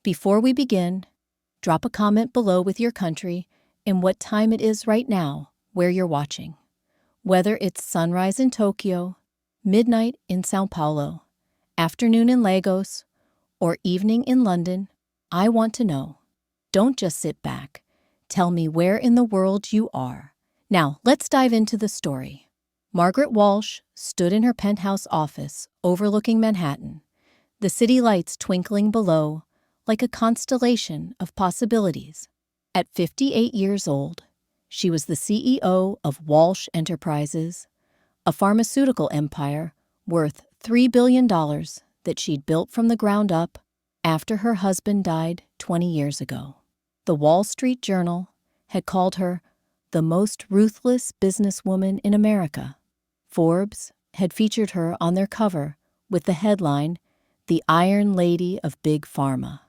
Before we begin, drop a comment below with your country and what time it is right now where you're watching. Whether it's sunrise in Tokyo, midnight in Sao Paulo, afternoon in Lagos, or evening in London, I want to know. Don't just sit back. Tell me where in the world you are. Now, let's dive into the story. Margaret Walsh stood in her penthouse office overlooking Manhattan, the city lights twinkling below like a constellation of possibilities. At 58 years old, she was the CEO of Walsh Enterprises, a pharmaceutical empire worth $3 billion that she'd built from the ground up after her husband died 20 years ago. The Wall Street Journal had called her the most ruthless businesswoman in America. Forbes had featured her on their cover with the headline, "The Iron Lady of Big Pharma."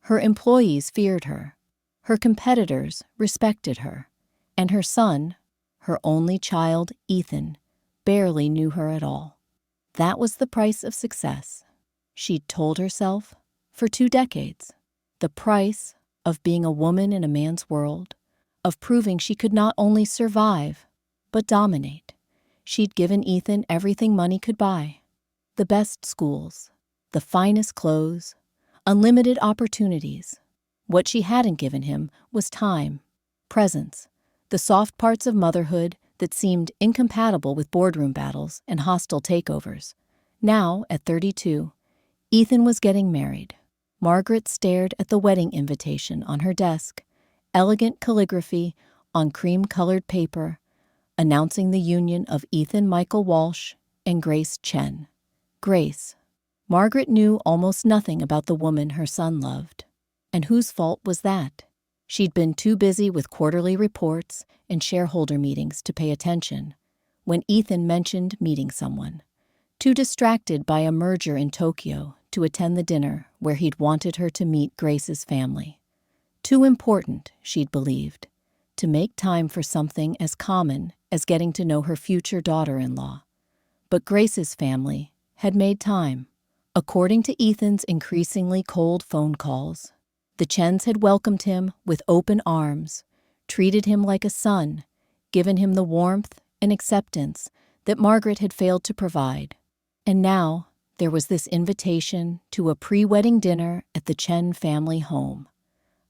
Her employees feared her, her competitors respected her, and her son, her only child, Ethan, barely knew her at all. That was the price of success, she'd told herself for 2 decades. The price of being a woman in a man's world, of proving she could not only survive, but dominate. She'd given Ethan everything money could buy. The best schools, the finest clothes, unlimited opportunities. What she hadn't given him was time, presence, the soft parts of motherhood that seemed incompatible with boardroom battles and hostile takeovers. Now, at 32, Ethan was getting married. Margaret stared at the wedding invitation on her desk, elegant calligraphy on cream-colored paper, announcing the union of Ethan Michael Walsh and Grace Chen. Grace. Margaret knew almost nothing about the woman her son loved. And whose fault was that? She'd been too busy with quarterly reports and shareholder meetings to pay attention when Ethan mentioned meeting someone. Too distracted by a merger in Tokyo to attend the dinner where he'd wanted her to meet Grace's family. Too important, she'd believed, to make time for something as common as getting to know her future daughter-in-law. But Grace's family had made time. According to Ethan's increasingly cold phone calls, the Chens had welcomed him with open arms, treated him like a son, given him the warmth and acceptance that Margaret had failed to provide. And now there was this invitation to a pre-wedding dinner at the Chen family home,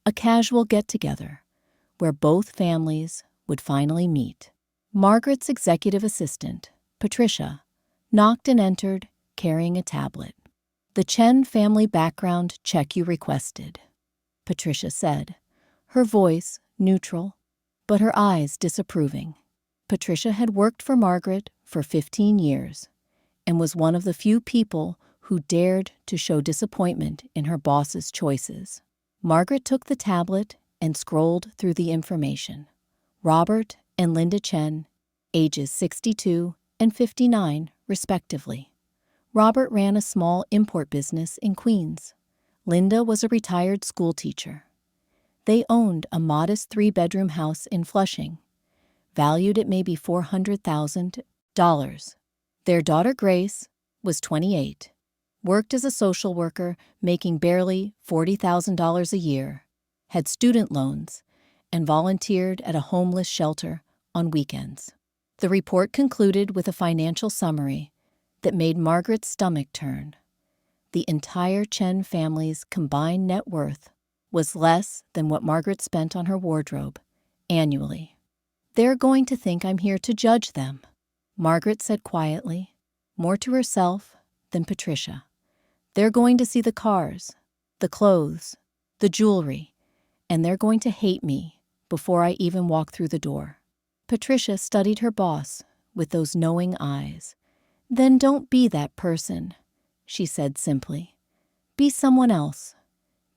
a casual get-together where both families would finally meet. Margaret's executive assistant, Patricia, knocked and entered carrying a tablet. "The Chen family background check you requested," Patricia said, her voice neutral, but her eyes disapproving. Patricia had worked for Margaret for 15 years and was one of the few people who dared to show disappointment in her boss's choices. Margaret took the tablet and scrolled through the information. Robert and Linda Chen, ages 62 and 59, respectively. Robert ran a small import business in Queens. Linda was a retired school teacher. They owned a modest 3-bedroom house in Flushing, valued at maybe $400,000. Their daughter Grace was 28, worked as a social worker making barely $40,000 a year, had student loans, and volunteered at a homeless shelter on weekends. The report concluded with a financial summary that made Margaret's stomach turn. The entire Chen family's combined net worth was less than what Margaret spent on her wardrobe annually. "They're going to think I'm here to judge them," Margaret said quietly, more to herself than Patricia. "They're going to see the cars, the clothes, the jewelry, and they're going to hate me before I even walk through the door." Patricia studied her boss with those knowing eyes. "Then don't be that person," she said simply. "Be someone else.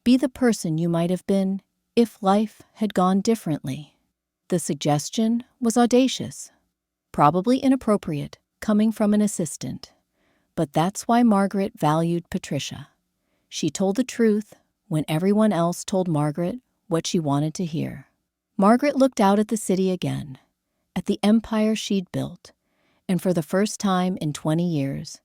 Be the person you might have been if life had gone differently." The suggestion was audacious, probably inappropriate, coming from an assistant. But that's why Margaret valued Patricia. She told the truth when everyone else told Margaret what she wanted to hear. Margaret looked out at the city again, at the empire she'd built, and for the first time in 20 years,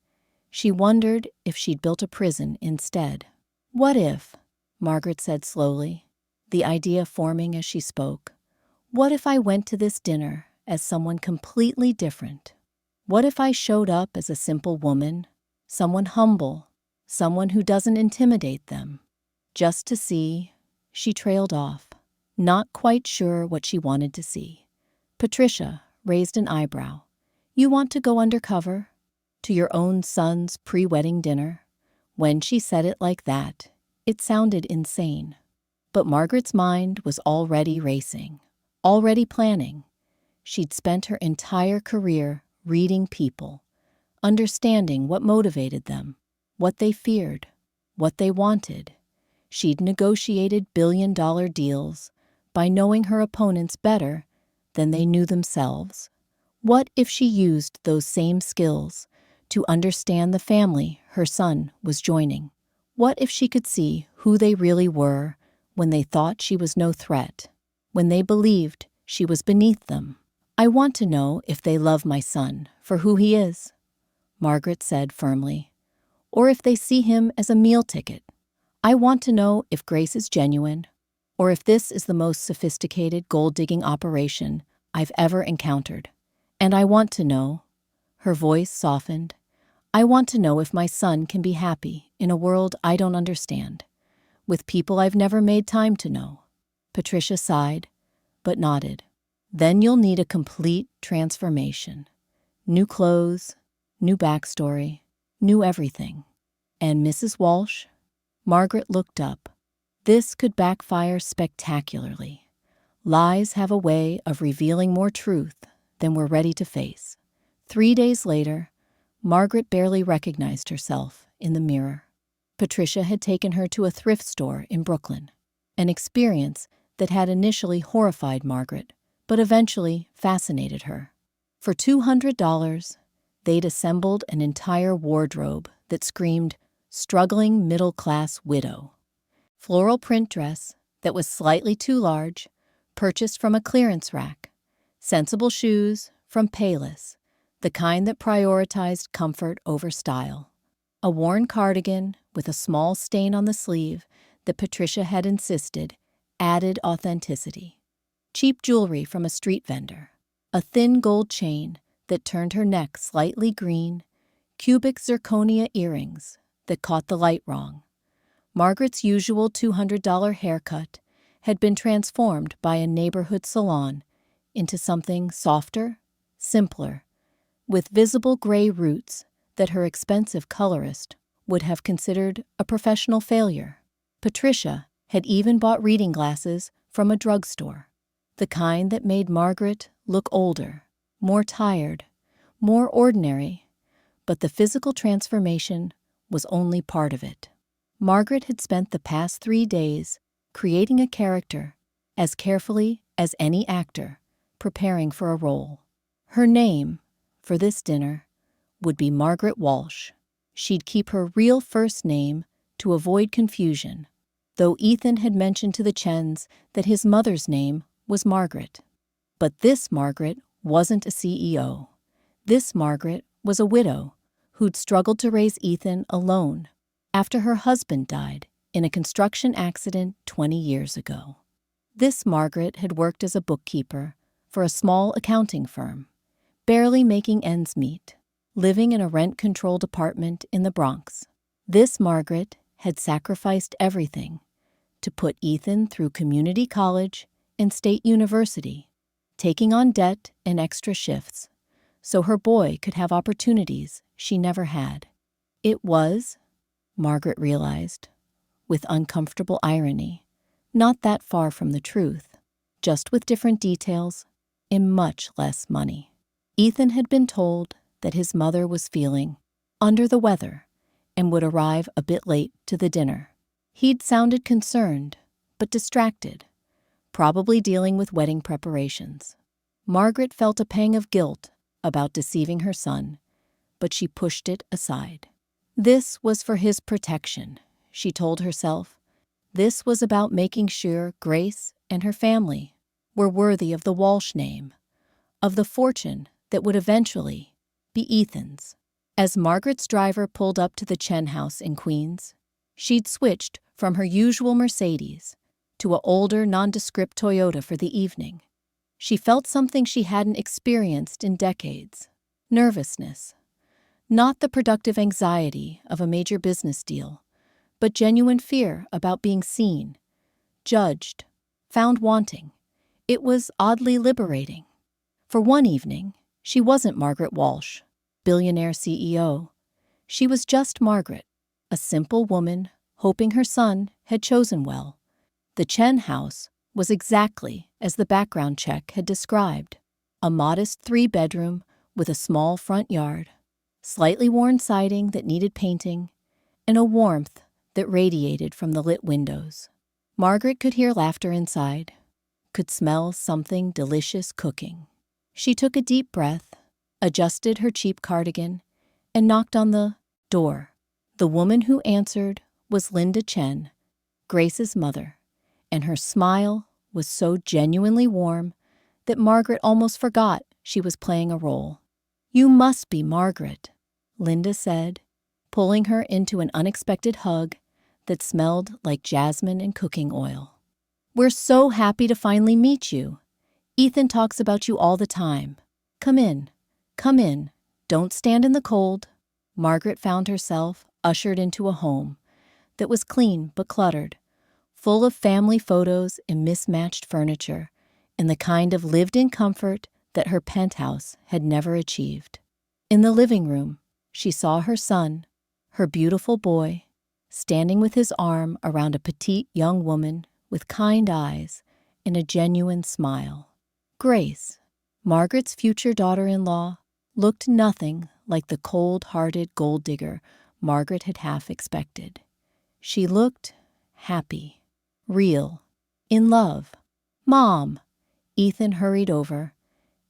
she wondered if she'd built a prison instead. What if, Margaret said slowly, the idea forming as she spoke. What if I went to this dinner as someone completely different? What if I showed up as a simple woman, someone humble, someone who doesn't intimidate them? Just to see, she trailed off, not quite sure what she wanted to see. Patricia raised an eyebrow. You want to go undercover? To your own son's pre-wedding dinner? When she said it like that, it sounded insane. But Margaret's mind was already racing, already planning. She'd spent her entire career reading people, understanding what motivated them, what they feared, what they wanted. She'd negotiated billion-dollar deals by knowing her opponents better than they knew themselves. What if she used those same skills to understand the family her son was joining? What if she could see who they really were when they thought she was no threat, when they believed she was beneath them? I want to know if they love my son for who he is, Margaret said firmly, or if they see him as a meal ticket. I want to know if Grace is genuine, or if this is the most sophisticated gold-digging operation I've ever encountered. And I want to know, her voice softened, I want to know if my son can be happy in a world I don't understand, with people I've never made time to know. Patricia sighed, but nodded. Then you'll need a complete transformation. New clothes, new backstory, new everything. And Mrs. Walsh? Margaret looked up. This could backfire spectacularly. Lies have a way of revealing more truth than we're ready to face. 3 days later, Margaret barely recognized herself in the mirror. Patricia had taken her to a thrift store in Brooklyn, an experience that had initially horrified Margaret, but eventually fascinated her. For $200, they'd assembled an entire wardrobe that screamed struggling middle-class widow. Floral print dress that was slightly too large, purchased from a clearance rack. Sensible shoes from Payless, the kind that prioritized comfort over style. A worn cardigan with a small stain on the sleeve that Patricia had insisted added authenticity. Cheap jewelry from a street vendor. A thin gold chain that turned her neck slightly green. Cubic zirconia earrings that caught the light wrong. Margaret's usual $200 haircut had been transformed by a neighborhood salon into something softer, simpler, with visible gray roots that her expensive colorist would have considered a professional failure. Patricia had even bought reading glasses from a drugstore, the kind that made Margaret look older, more tired, more ordinary, but the physical transformation was only part of it. Margaret had spent the past 3 days creating a character as carefully as any actor preparing for a role. Her name, for this dinner, would be Margaret Walsh. She'd keep her real first name to avoid confusion, though Ethan had mentioned to the Chens that his mother's name was Margaret. But this Margaret wasn't a CEO. This Margaret was a widow who'd struggled to raise Ethan alone after her husband died in a construction accident 20 years ago. This Margaret had worked as a bookkeeper for a small accounting firm, barely making ends meet, living in a rent-controlled apartment in the Bronx. This Margaret had sacrificed everything to put Ethan through community college and state university, taking on debt and extra shifts so her boy could have opportunities she never had. It was, Margaret realized, with uncomfortable irony, not that far from the truth, just with different details and much less money. Ethan had been told that his mother was feeling under the weather and would arrive a bit late to the dinner. He'd sounded concerned, but distracted, probably dealing with wedding preparations. Margaret felt a pang of guilt about deceiving her son, but she pushed it aside. This was for his protection, she told herself. This was about making sure Grace and her family were worthy of the Walsh name, of the fortune that would eventually be Ethan's. As Margaret's driver pulled up to the Chen house in Queens, she'd switched from her usual Mercedes to an older, nondescript Toyota for the evening. She felt something she hadn't experienced in decades: nervousness. Not the productive anxiety of a major business deal, but genuine fear about being seen, judged, found wanting. It was oddly liberating. For one evening, she wasn't Margaret Walsh, billionaire CEO. She was just Margaret, a simple woman hoping her son had chosen well. The Chen house was exactly as the background check had described: a modest 3-bedroom with a small front yard, slightly worn siding that needed painting, and a warmth that radiated from the lit windows. Margaret could hear laughter inside, could smell something delicious cooking. She took a deep breath, adjusted her cheap cardigan, and knocked on the door. The woman who answered was Linda Chen, Grace's mother, and her smile was so genuinely warm that Margaret almost forgot she was playing a role. "You must be Margaret," Linda said, pulling her into an unexpected hug that smelled like jasmine and cooking oil. "We're so happy to finally meet you. Ethan talks about you all the time. Come in, come in. Don't stand in the cold." Margaret found herself ushered into a home that was clean but cluttered, full of family photos and mismatched furniture, and the kind of lived-in comfort that her penthouse had never achieved. In the living room, she saw her son, her beautiful boy, standing with his arm around a petite young woman with kind eyes and a genuine smile. Grace, Margaret's future daughter-in-law, looked nothing like the cold-hearted gold digger Margaret had half expected. She looked happy, real, in love. "Mom!" Ethan hurried over,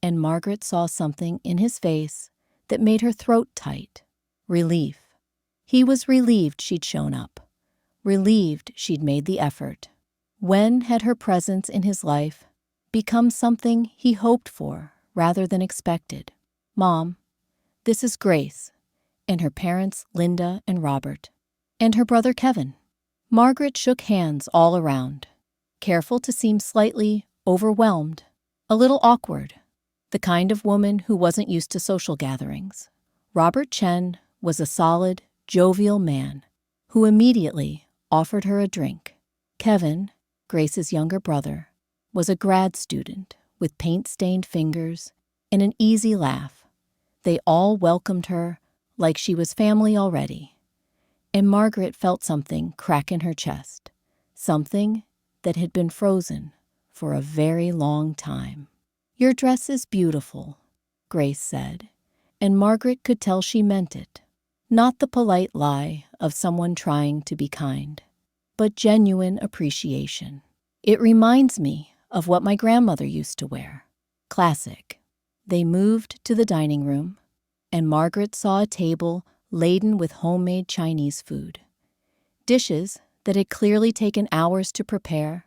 and Margaret saw something in his face that made her throat tight. Relief. He was relieved she'd shown up, relieved she'd made the effort. When had her presence in his life become something he hoped for rather than expected? "Mom, this is Grace," and her parents Linda and Robert, and her brother Kevin. Margaret shook hands all around, careful to seem slightly overwhelmed, a little awkward, the kind of woman who wasn't used to social gatherings. Robert Chen was a solid, jovial man who immediately offered her a drink. Kevin, Grace's younger brother, was a grad student with paint-stained fingers and an easy laugh. They all welcomed her like she was family already. And Margaret felt something crack in her chest, something that had been frozen for a very long time. "Your dress is beautiful," Grace said, and Margaret could tell she meant it. Not the polite lie of someone trying to be kind, but genuine appreciation. "It reminds me of what my grandmother used to wear." Classic. They moved to the dining room, and Margaret saw a table laden with homemade Chinese food. Dishes that had clearly taken hours to prepare,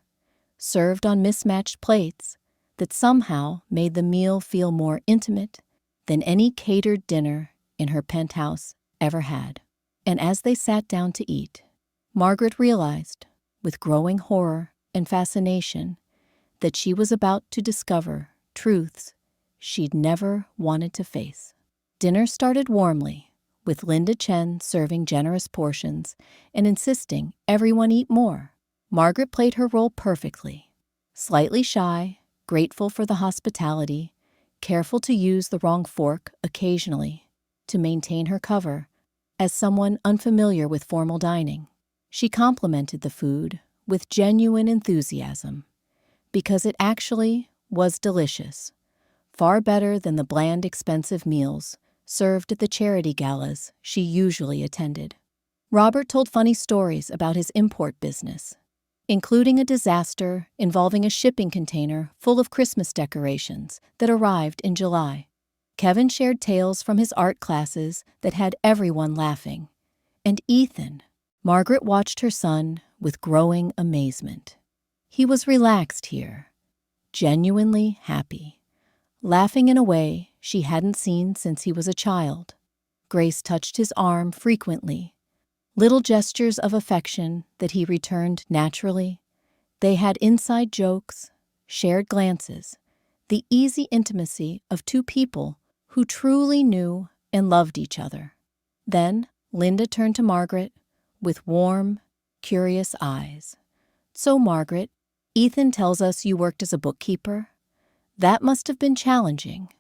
served on mismatched plates that somehow made the meal feel more intimate than any catered dinner in her penthouse ever had. And as they sat down to eat, Margaret realized, with growing horror and fascination, that she was about to discover truths she'd never wanted to face. Dinner started warmly, with Linda Chen serving generous portions and insisting everyone eat more. Margaret played her role perfectly, slightly shy, grateful for the hospitality, careful to use the wrong fork occasionally to maintain her cover as someone unfamiliar with formal dining. She complimented the food with genuine enthusiasm because it actually was delicious, far better than the bland, expensive meals served at the charity galas she usually attended. Robert told funny stories about his import business, including a disaster involving a shipping container full of Christmas decorations that arrived in July. Kevin shared tales from his art classes that had everyone laughing. And Ethan, Margaret watched her son with growing amazement. He was relaxed here, genuinely happy, laughing in a way she hadn't seen since he was a child. Grace touched his arm frequently, Little gestures of affection that he returned naturally. They had inside jokes, shared glances, the easy intimacy of two people who truly knew and loved each other. Then Linda turned to Margaret with warm, curious eyes. "So, Margaret, Ethan tells us you worked as a bookkeeper. That must have been challenging,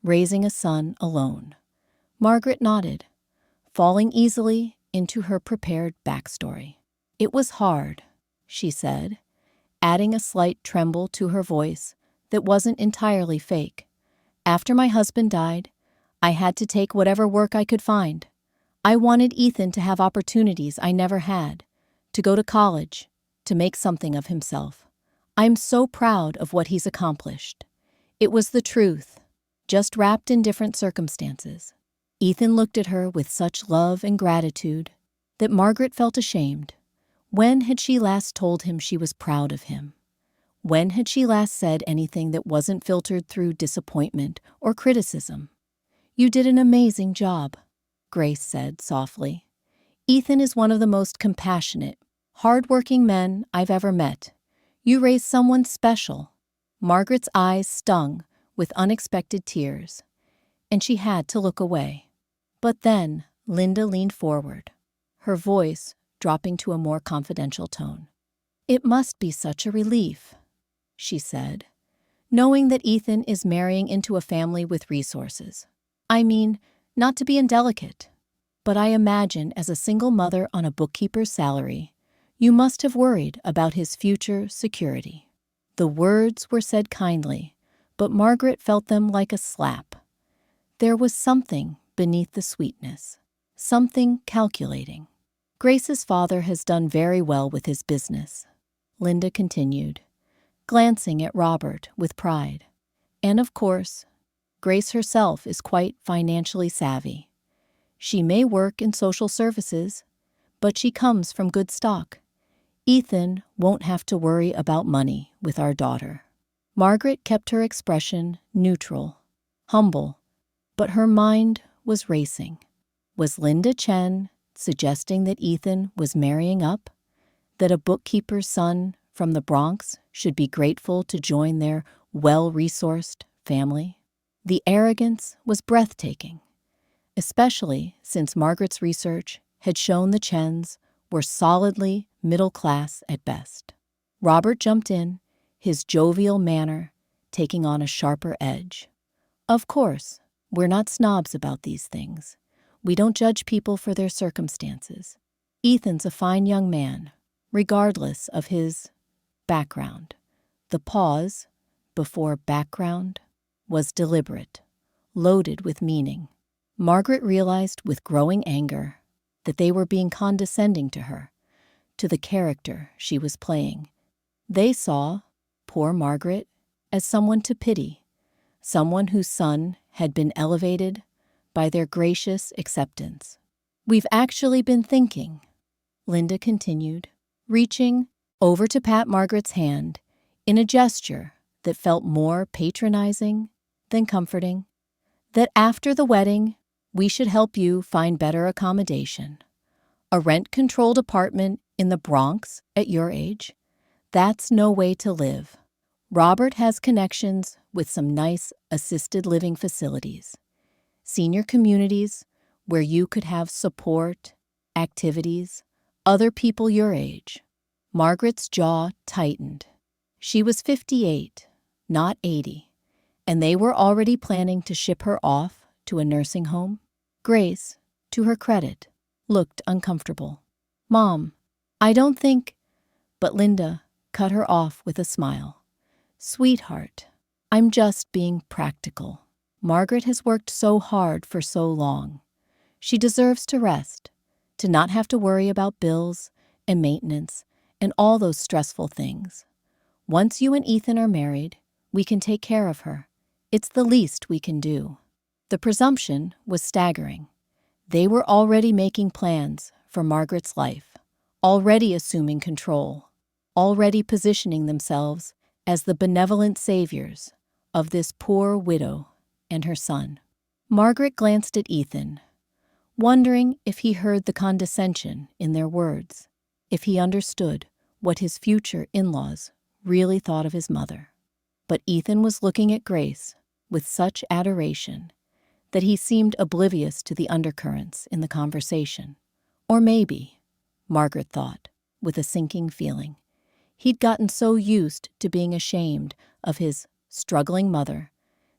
raising a son alone." Margaret nodded, falling easily into her prepared backstory. "It was hard," she said, adding a slight tremble to her voice that wasn't entirely fake. "After my husband died, I had to take whatever work I could find. I wanted Ethan to have opportunities I never had, to go to college, to make something of himself. I'm so proud of what he's accomplished. It was the truth, just wrapped in different circumstances." Ethan looked at her with such love and gratitude that Margaret felt ashamed. When had she last told him she was proud of him? When had she last said anything that wasn't filtered through disappointment or criticism? "You did an amazing job," Grace said softly. "Ethan is one of the most compassionate, hard-working men I've ever met. You raised someone special." Margaret's eyes stung with unexpected tears, and she had to look away. But then Linda leaned forward, her voice dropping to a more confidential tone. "It must be such a relief," she said, "knowing that Ethan is marrying into a family with resources. I mean, not to be indelicate, but I imagine as a single mother on a bookkeeper's salary, you must have worried about his future security." The words were said kindly, but Margaret felt them like a slap. There was something beneath the sweetness, something calculating. "Grace's father has done very well with his business," Linda continued, glancing at Robert with pride. "And of course, Grace herself is quite financially savvy. She may work in social services, but she comes from good stock. Ethan won't have to worry about money with our daughter." Margaret kept her expression neutral, humble, but her mind was racing. Was Linda Chen suggesting that Ethan was marrying up? That a bookkeeper's son from the Bronx should be grateful to join their well-resourced family? The arrogance was breathtaking, especially since Margaret's research had shown the Chens were solidly middle class at best. Robert jumped in, his jovial manner taking on a sharper edge. "Of course, we're not snobs about these things. We don't judge people for their circumstances. Ethan's a fine young man, regardless of his background." The pause before background was deliberate, loaded with meaning. Margaret realized with growing anger that they were being condescending to her, to the character she was playing. They saw poor Margaret as someone to pity, someone whose son had been elevated by their gracious acceptance. "We've actually been thinking," Linda continued, reaching over to pat Margaret's hand in a gesture that felt more patronizing than comforting, "that after the wedding, we should help you find better accommodation. A rent-controlled apartment in the Bronx at your age? That's no way to live. Robert has connections with some nice assisted living facilities, senior communities where you could have support, activities, other people your age." Margaret's jaw tightened. She was 58, not 80, and they were already planning to ship her off to a nursing home. Grace, to her credit, looked uncomfortable. "Mom, I don't think—" But Linda cut her off with a smile. "Sweetheart, I'm just being practical. Margaret has worked so hard for so long. She deserves to rest, to not have to worry about bills and maintenance and all those stressful things. Once you and Ethan are married, we can take care of her. It's the least we can do." The presumption was staggering. They were already making plans for Margaret's life, already assuming control, already positioning themselves as the benevolent saviors of this poor widow and her son. Margaret glanced at Ethan, wondering if he heard the condescension in their words, if he understood what his future in-laws really thought of his mother. But Ethan was looking at Grace with such adoration that he seemed oblivious to the undercurrents in the conversation. Or maybe, Margaret thought, with a sinking feeling, he'd gotten so used to being ashamed of his struggling mother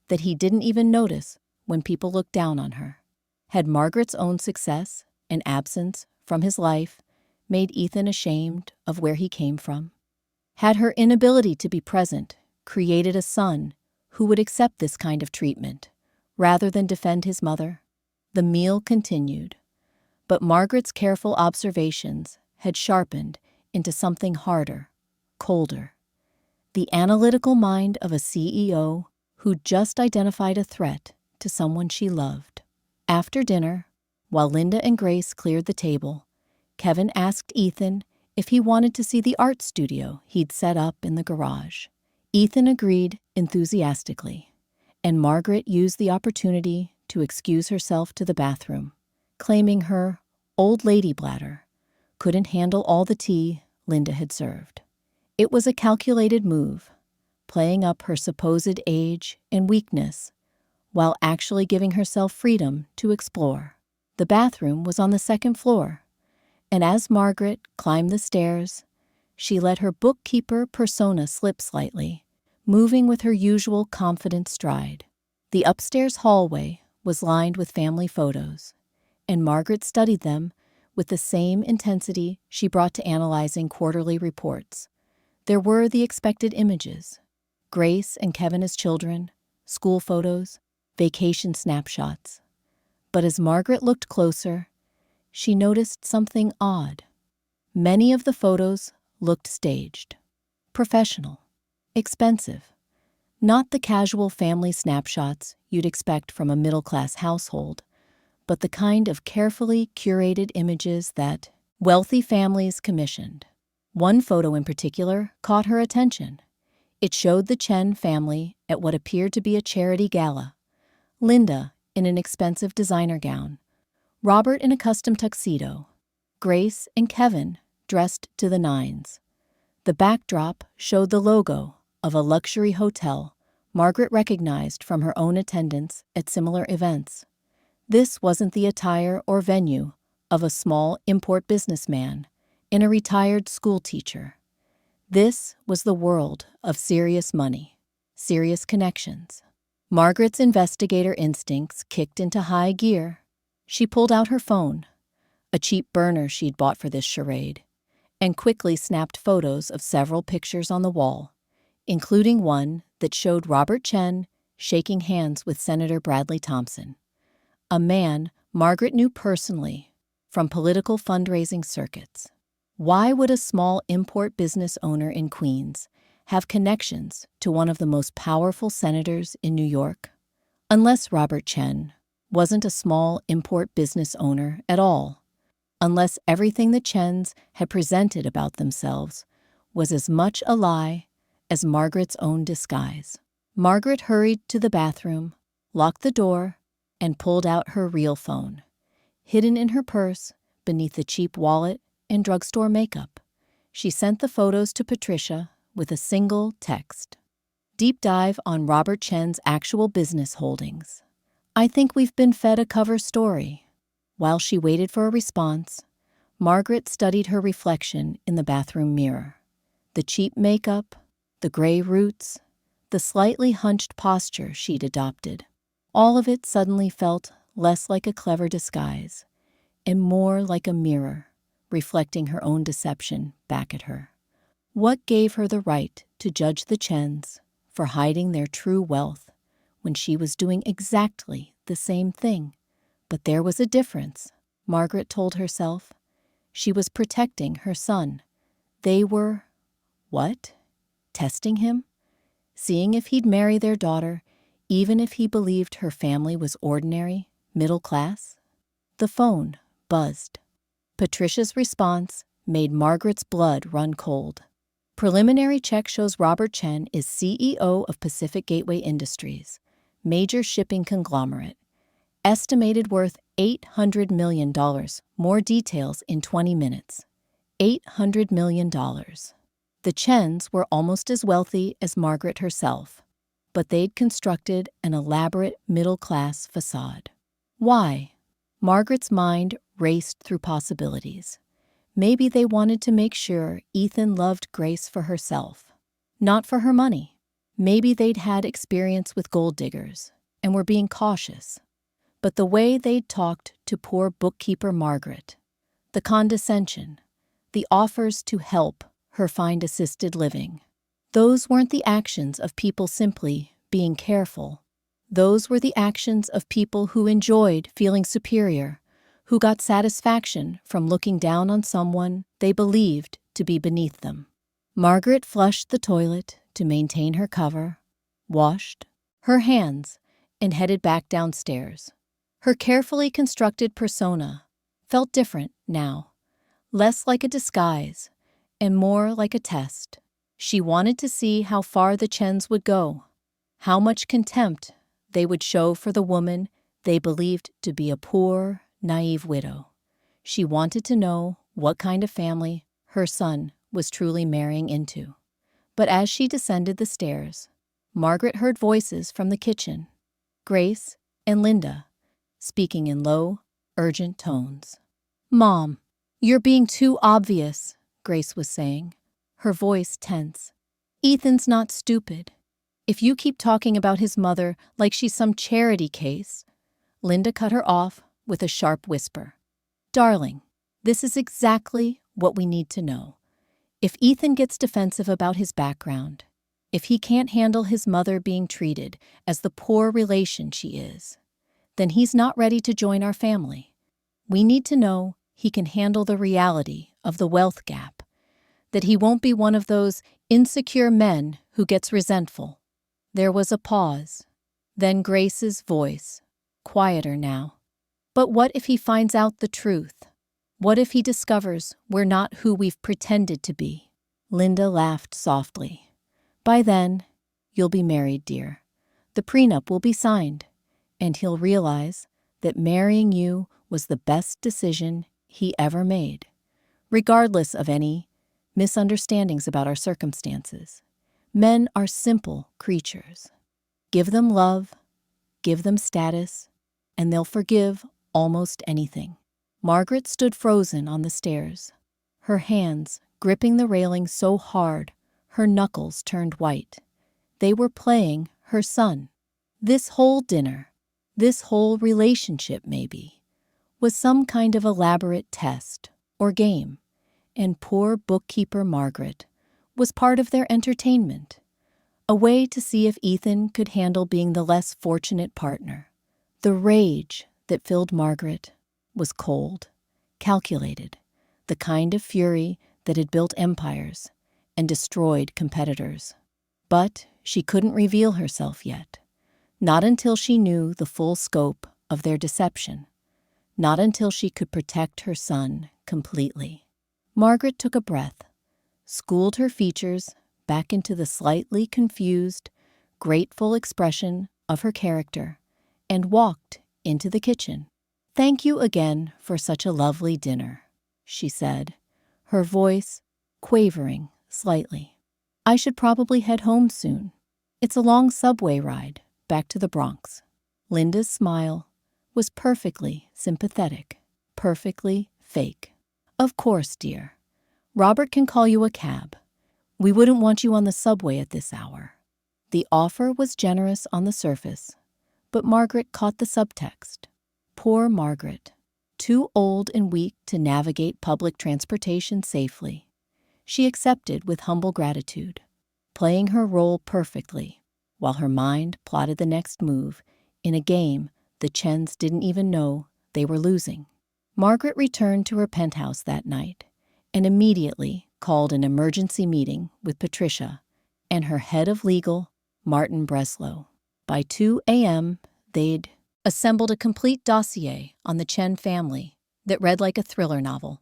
that he didn't even notice when people looked down on her. Had Margaret's own success and absence from his life made Ethan ashamed of where he came from? Had her inability to be present created a son who would accept this kind of treatment rather than defend his mother? The meal continued, but Margaret's careful observations had sharpened into something harder, colder. The analytical mind of a CEO who just identified a threat to someone she loved. After dinner, while Linda and Grace cleared the table, Kevin asked Ethan if he wanted to see the art studio he'd set up in the garage. Ethan agreed enthusiastically, and Margaret used the opportunity to excuse herself to the bathroom, claiming her old lady bladder couldn't handle all the tea Linda had served. It was a calculated move, playing up her supposed age and weakness while actually giving herself freedom to explore. The bathroom was on the second floor, and as Margaret climbed the stairs, she let her bookkeeper persona slip slightly, moving with her usual confident stride. The upstairs hallway was lined with family photos, and Margaret studied them with the same intensity she brought to analyzing quarterly reports. There were the expected images: Grace and Kevin as children, school photos, vacation snapshots. But as Margaret looked closer, she noticed something odd. Many of the photos looked staged, professional, expensive. Not the casual family snapshots you'd expect from a middle-class household, but the kind of carefully curated images that wealthy families commissioned. One photo in particular caught her attention. It showed the Chen family at what appeared to be a charity gala. Linda in an expensive designer gown, Robert in a custom tuxedo, Grace and Kevin dressed to the nines. The backdrop showed the logo of a luxury hotel Margaret recognized from her own attendance at similar events. This wasn't the attire or venue of a small import businessman and a retired school teacher. This was the world of serious money, serious connections. Margaret's investigator instincts kicked into high gear. She pulled out her phone, a cheap burner she'd bought for this charade, and quickly snapped photos of several pictures on the wall, including one that showed Robert Chen shaking hands with Senator Bradley Thompson, a man Margaret knew personally from political fundraising circuits. Why would a small import business owner in Queens have connections to one of the most powerful senators in New York? Unless Robert Chen wasn't a small import business owner at all. Unless everything the Chens had presented about themselves was as much a lie as Margaret's own disguise. Margaret hurried to the bathroom, locked the door, and pulled out her real phone, hidden in her purse beneath the cheap wallet and drugstore makeup. She sent the photos to Patricia with a single text. Deep dive on Robert Chen's actual business holdings. I think we've been fed a cover story. While she waited for a response, Margaret studied her reflection in the bathroom mirror. The cheap makeup, the gray roots, the slightly hunched posture she'd adopted. All of it suddenly felt less like a clever disguise and more like a mirror, reflecting her own deception back at her. What gave her the right to judge the Chens for hiding their true wealth when she was doing exactly the same thing? But there was a difference, Margaret told herself. She was protecting her son. They were, what? Testing him? Seeing if he'd marry their daughter, even if he believed her family was ordinary, middle class? The phone buzzed. Patricia's response made Margaret's blood run cold. Preliminary check shows Robert Chen is CEO of Pacific Gateway Industries, major shipping conglomerate, estimated worth $800 million. More details in 20 minutes. $800 million. The Chens were almost as wealthy as Margaret herself, but they'd constructed an elaborate middle-class facade. Why? Margaret's mind raced through possibilities. Maybe they wanted to make sure Ethan loved Grace for herself, not for her money. Maybe they'd had experience with gold diggers and were being cautious. But the way they'd talked to poor bookkeeper Margaret, the condescension, the offers to help her find assisted living, those weren't the actions of people simply being careful. Those were the actions of people who enjoyed feeling superior, who got satisfaction from looking down on someone they believed to be beneath them. Margaret flushed the toilet to maintain her cover, washed her hands, and headed back downstairs. Her carefully constructed persona felt different now, less like a disguise and more like a test. She wanted to see how far the Chens would go, how much contempt they would show for the woman they believed to be a poor, naive widow. She wanted to know what kind of family her son was truly marrying into. But as she descended the stairs, Margaret heard voices from the kitchen, Grace and Linda, speaking in low, urgent tones. "Mom, you're being too obvious," Grace was saying, her voice tense. "Ethan's not stupid. If you keep talking about his mother like she's some charity case..." Linda cut her off with a sharp whisper. "Darling, this is exactly what we need to know. If Ethan gets defensive about his background, if he can't handle his mother being treated as the poor relation she is, then he's not ready to join our family. We need to know he can handle the reality of the wealth gap, that he won't be one of those insecure men who gets resentful." There was a pause, then Grace's voice, quieter now. "But what if he finds out the truth? What if he discovers we're not who we've pretended to be?" Linda laughed softly. "By then, you'll be married, dear. The prenup will be signed, and he'll realize that marrying you was the best decision he ever made, regardless of any misunderstandings about our circumstances. Men are simple creatures. Give them love, give them status, and they'll forgive almost anything." Margaret stood frozen on the stairs, her hands gripping the railing so hard her knuckles turned white. They were playing her son. This whole dinner, this whole relationship maybe, was some kind of elaborate test or game, and poor bookkeeper Margaret was part of their entertainment, a way to see if Ethan could handle being the less fortunate partner. The rage that filled Margaret was cold, calculated, the kind of fury that had built empires and destroyed competitors. But she couldn't reveal herself yet, not until she knew the full scope of their deception, not until she could protect her son completely. Margaret took a breath, schooled her features back into the slightly confused, grateful expression of her character, and walked into the kitchen. "Thank you again for such a lovely dinner," she said, her voice quavering slightly. "I should probably head home soon. It's a long subway ride back to the Bronx." Linda's smile was perfectly sympathetic, perfectly fake. "Of course, dear. Robert can call you a cab. We wouldn't want you on the subway at this hour." The offer was generous on the surface, but Margaret caught the subtext. Poor Margaret, too old and weak to navigate public transportation safely. She accepted with humble gratitude, playing her role perfectly, while her mind plotted the next move in a game the Chens didn't even know they were losing. Margaret returned to her penthouse that night and immediately called an emergency meeting with Patricia and her head of legal, Martin Breslow. By 2 a.m., they'd assembled a complete dossier on the Chen family that read like a thriller novel.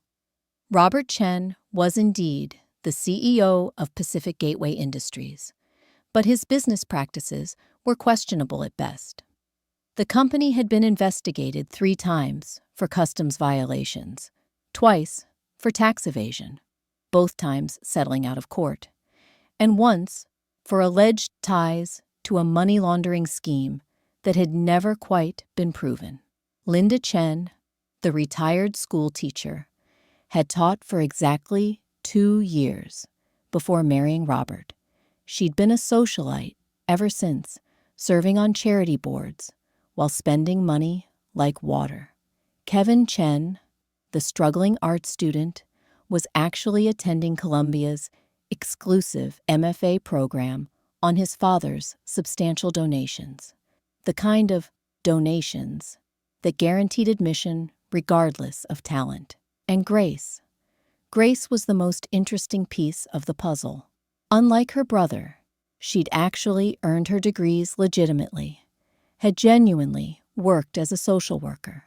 Robert Chen was indeed the CEO of Pacific Gateway Industries, but his business practices were questionable at best. The company had been investigated 3 times for customs violations, twice for tax evasion, both times settling out of court, and once for alleged ties to a money laundering scheme that had never quite been proven. Linda Chen, the retired school teacher, had taught for exactly 2 years before marrying Robert. She'd been a socialite ever since, serving on charity boards while spending money like water. Kevin Chen, the struggling art student, was actually attending Columbia's exclusive MFA program on his father's substantial donations, the kind of donations that guaranteed admission regardless of talent. And Grace was the most interesting piece of the puzzle. Unlike her brother, she'd actually earned her degrees legitimately, had genuinely worked as a social worker,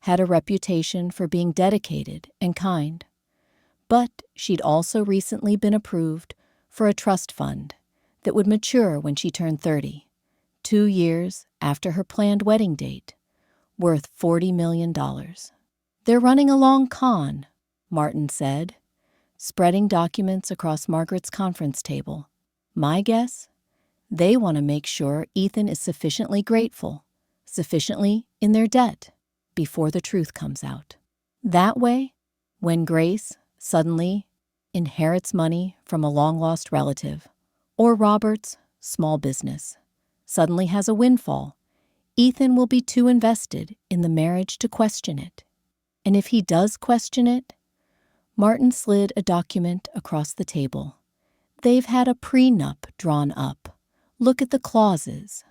had a reputation for being dedicated and kind. But she'd also recently been approved for a trust fund that would mature when she turned 30, 2 years after her planned wedding date, worth $40 million. "They're running a long con," Martin said, spreading documents across Margaret's conference table. "My guess? They want to make sure Ethan is sufficiently grateful, sufficiently in their debt, before the truth comes out. That way, when Grace suddenly inherits money from a long-lost relative, or Robert's small business suddenly has a windfall, Ethan will be too invested in the marriage to question it. And if he does question it," Martin slid a document across the table. "They've had a prenup drawn up. Look at the clauses."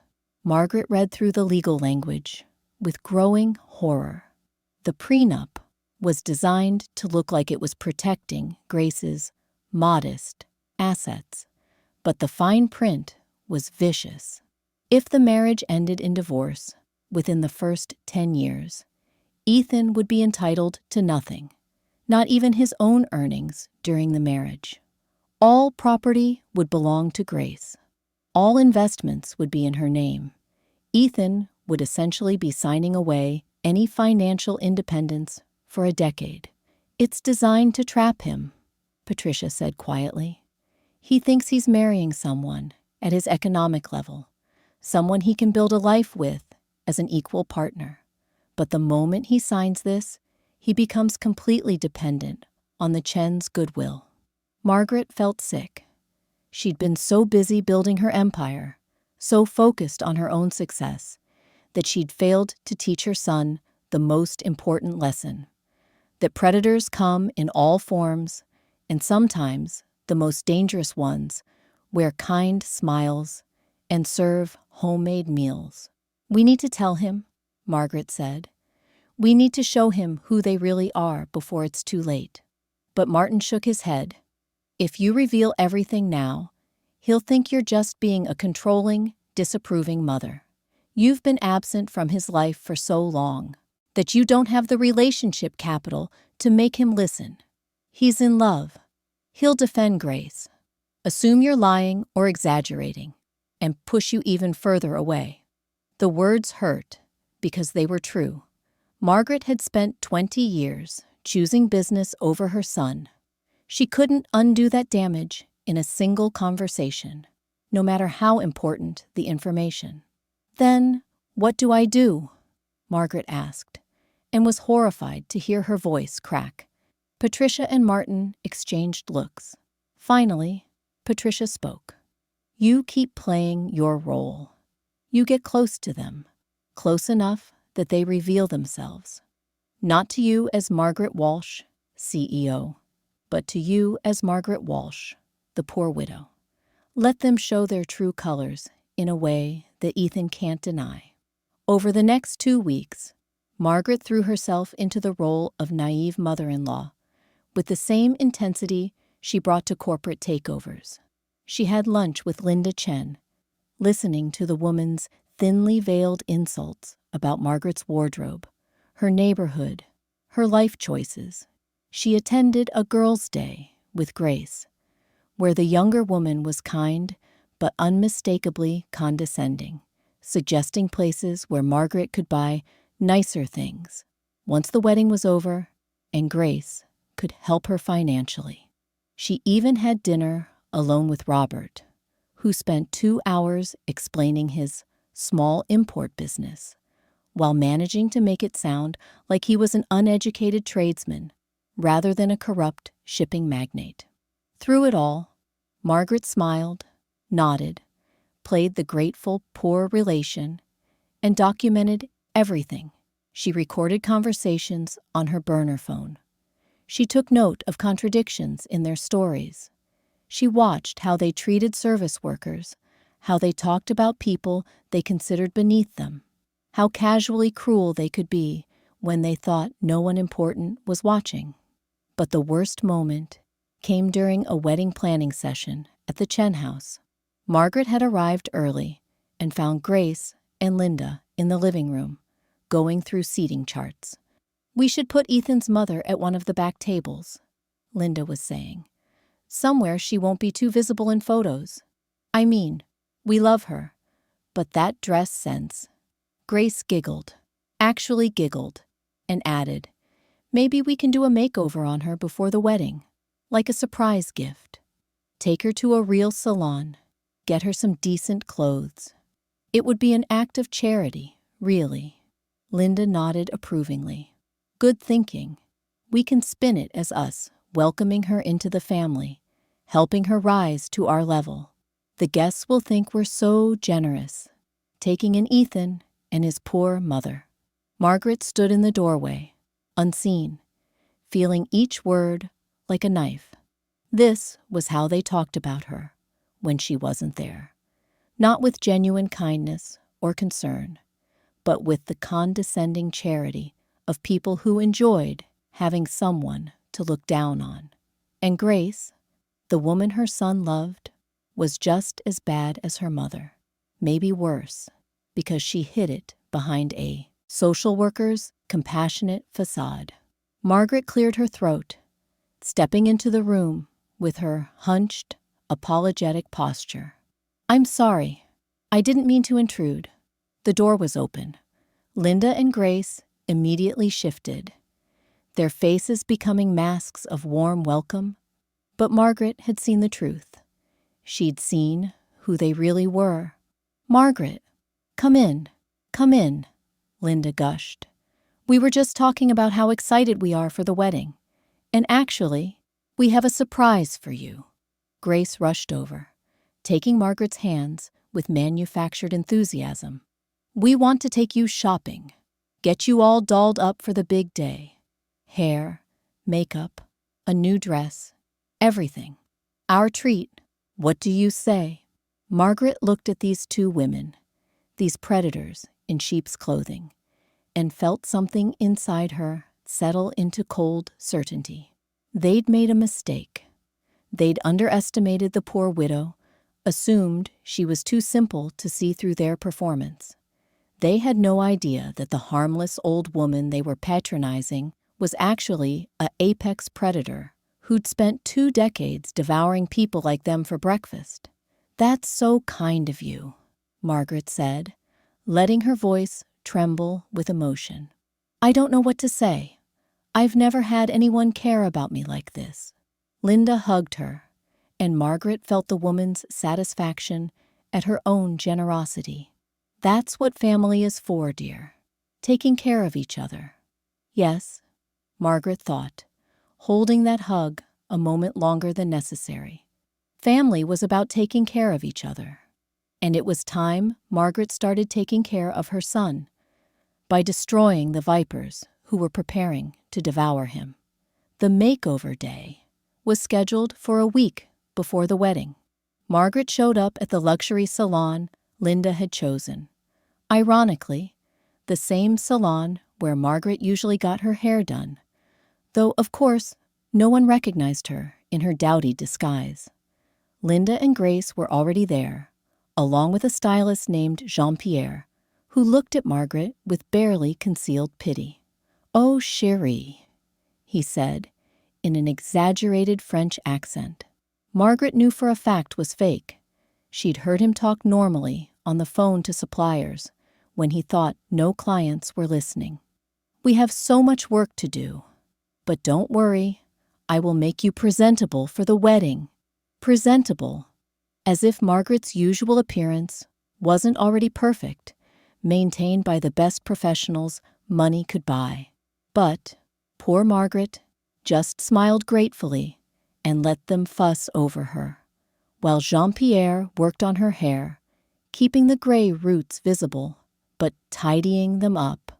Margaret read through the legal language with growing horror. The prenup was designed to look like it was protecting Grace's modest assets, but the fine print was vicious. If the marriage ended in divorce within the first 10 years, Ethan would be entitled to nothing, not even his own earnings during the marriage. All property would belong to Grace. All investments would be in her name. Ethan would essentially be signing away any financial independence for a decade. "It's designed to trap him," Patricia said quietly. "He thinks he's marrying someone at his economic level, someone he can build a life with as an equal partner. But the moment he signs this, he becomes completely dependent on the Chens' goodwill." Margaret felt sick. She'd been so busy building her empire, so focused on her own success, that she'd failed to teach her son the most important lesson: that predators come in all forms, and sometimes the most dangerous ones wear kind smiles and serve homemade meals. "We need to tell him," Margaret said. "We need to show him who they really are before it's too late." But Martin shook his head. "If you reveal everything now, he'll think you're just being a controlling, disapproving mother. You've been absent from his life for so long that you don't have the relationship capital to make him listen. He's in love. He'll defend Grace, assume you're lying or exaggerating, and push you even further away." The words hurt because they were true. Margaret had spent 20 years choosing business over her son. She couldn't undo that damage in a single conversation, no matter how important the information. "Then, what do I do?" Margaret asked, and was horrified to hear her voice crack. Patricia and Martin exchanged looks. Finally, Patricia spoke. "You keep playing your role. You get close to them, close enough that they reveal themselves. Not to you as Margaret Walsh, CEO, but to you as Margaret Walsh, the poor widow. Let them show their true colors in a way that Ethan can't deny." Over the next 2 weeks, Margaret threw herself into the role of naive mother-in-law with the same intensity she brought to corporate takeovers. She had lunch with Linda Chen, listening to the woman's thinly veiled insults about Margaret's wardrobe, her neighborhood, her life choices. She attended a girls' day with Grace, where the younger woman was kind but unmistakably condescending, suggesting places where Margaret could buy nicer things once the wedding was over and Grace could help her financially. She even had dinner alone with Robert, who spent 2 hours explaining his small import business while managing to make it sound like he was an uneducated tradesman rather than a corrupt shipping magnate. Through it all, Margaret smiled, nodded, played the grateful poor relation, and documented everything. She recorded conversations on her burner phone. She took note of contradictions in their stories. She watched how they treated service workers, how they talked about people they considered beneath them, how casually cruel they could be when they thought no one important was watching. But the worst moment came during a wedding planning session at the Chen house. Margaret had arrived early and found Grace and Linda in the living room, going through seating charts. "We should put Ethan's mother at one of the back tables," Linda was saying. "Somewhere she won't be too visible in photos. I mean, we love her, but that dress sense." Grace giggled, actually giggled, and added, "Maybe we can do a makeover on her before the wedding, like a surprise gift. Take her to a real salon, get her some decent clothes. It would be an act of charity, really." Linda nodded approvingly. "Good thinking. We can spin it as us, welcoming her into the family, helping her rise to our level. The guests will think we're so generous, taking in Ethan and his poor mother." Margaret stood in the doorway, unseen, feeling each word like a knife. This was how they talked about her when she wasn't there. Not with genuine kindness or concern, but with the condescending charity of people who enjoyed having someone to look down on. And Grace, the woman her son loved, was just as bad as her mother, maybe worse, because she hid it behind a social worker's compassionate facade. Margaret cleared her throat, stepping into the room with her hunched, apologetic posture. "I'm sorry. I didn't mean to intrude." The door was open. Linda and Grace immediately shifted, their faces becoming masks of warm welcome. But Margaret had seen the truth. She'd seen who they really were. "Margaret, come in, Linda gushed. "We were just talking about how excited we are for the wedding. And actually, we have a surprise for you." Grace rushed over, taking Margaret's hands with manufactured enthusiasm. "We want to take you shopping, get you all dolled up for the big day. Hair, makeup, a new dress, everything. Our treat. What do you say?" Margaret looked at these two women, these predators in sheep's clothing, and felt something inside her settle into cold certainty. They'd made a mistake. They'd underestimated the poor widow, assumed she was too simple to see through their performance. They had no idea that the harmless old woman they were patronizing was actually an apex predator who'd spent 2 decades devouring people like them for breakfast. "That's so kind of you," Margaret said, letting her voice tremble with emotion. "I don't know what to say. I've never had anyone care about me like this." Linda hugged her, and Margaret felt the woman's satisfaction at her own generosity. "That's what family is for, dear. Taking care of each other." Yes, Margaret thought, holding that hug a moment longer than necessary. Family was about taking care of each other. And it was time Margaret started taking care of her son by destroying the vipers who were preparing to devour him. The makeover day was scheduled for a week before the wedding. Margaret showed up at the luxury salon Linda had chosen. Ironically, the same salon where Margaret usually got her hair done, though, of course, no one recognized her in her dowdy disguise. Linda and Grace were already there, along with a stylist named Jean-Pierre, who looked at Margaret with barely concealed pity. "Oh, chérie," he said, in an exaggerated French accent. Margaret knew for a fact was fake. She'd heard him talk normally on the phone to suppliers when he thought no clients were listening. "We have so much work to do. But don't worry, I will make you presentable for the wedding." Presentable, as if Margaret's usual appearance wasn't already perfect, maintained by the best professionals money could buy. But poor Margaret just smiled gratefully and let them fuss over her, while Jean-Pierre worked on her hair, keeping the gray roots visible, but tidying them up.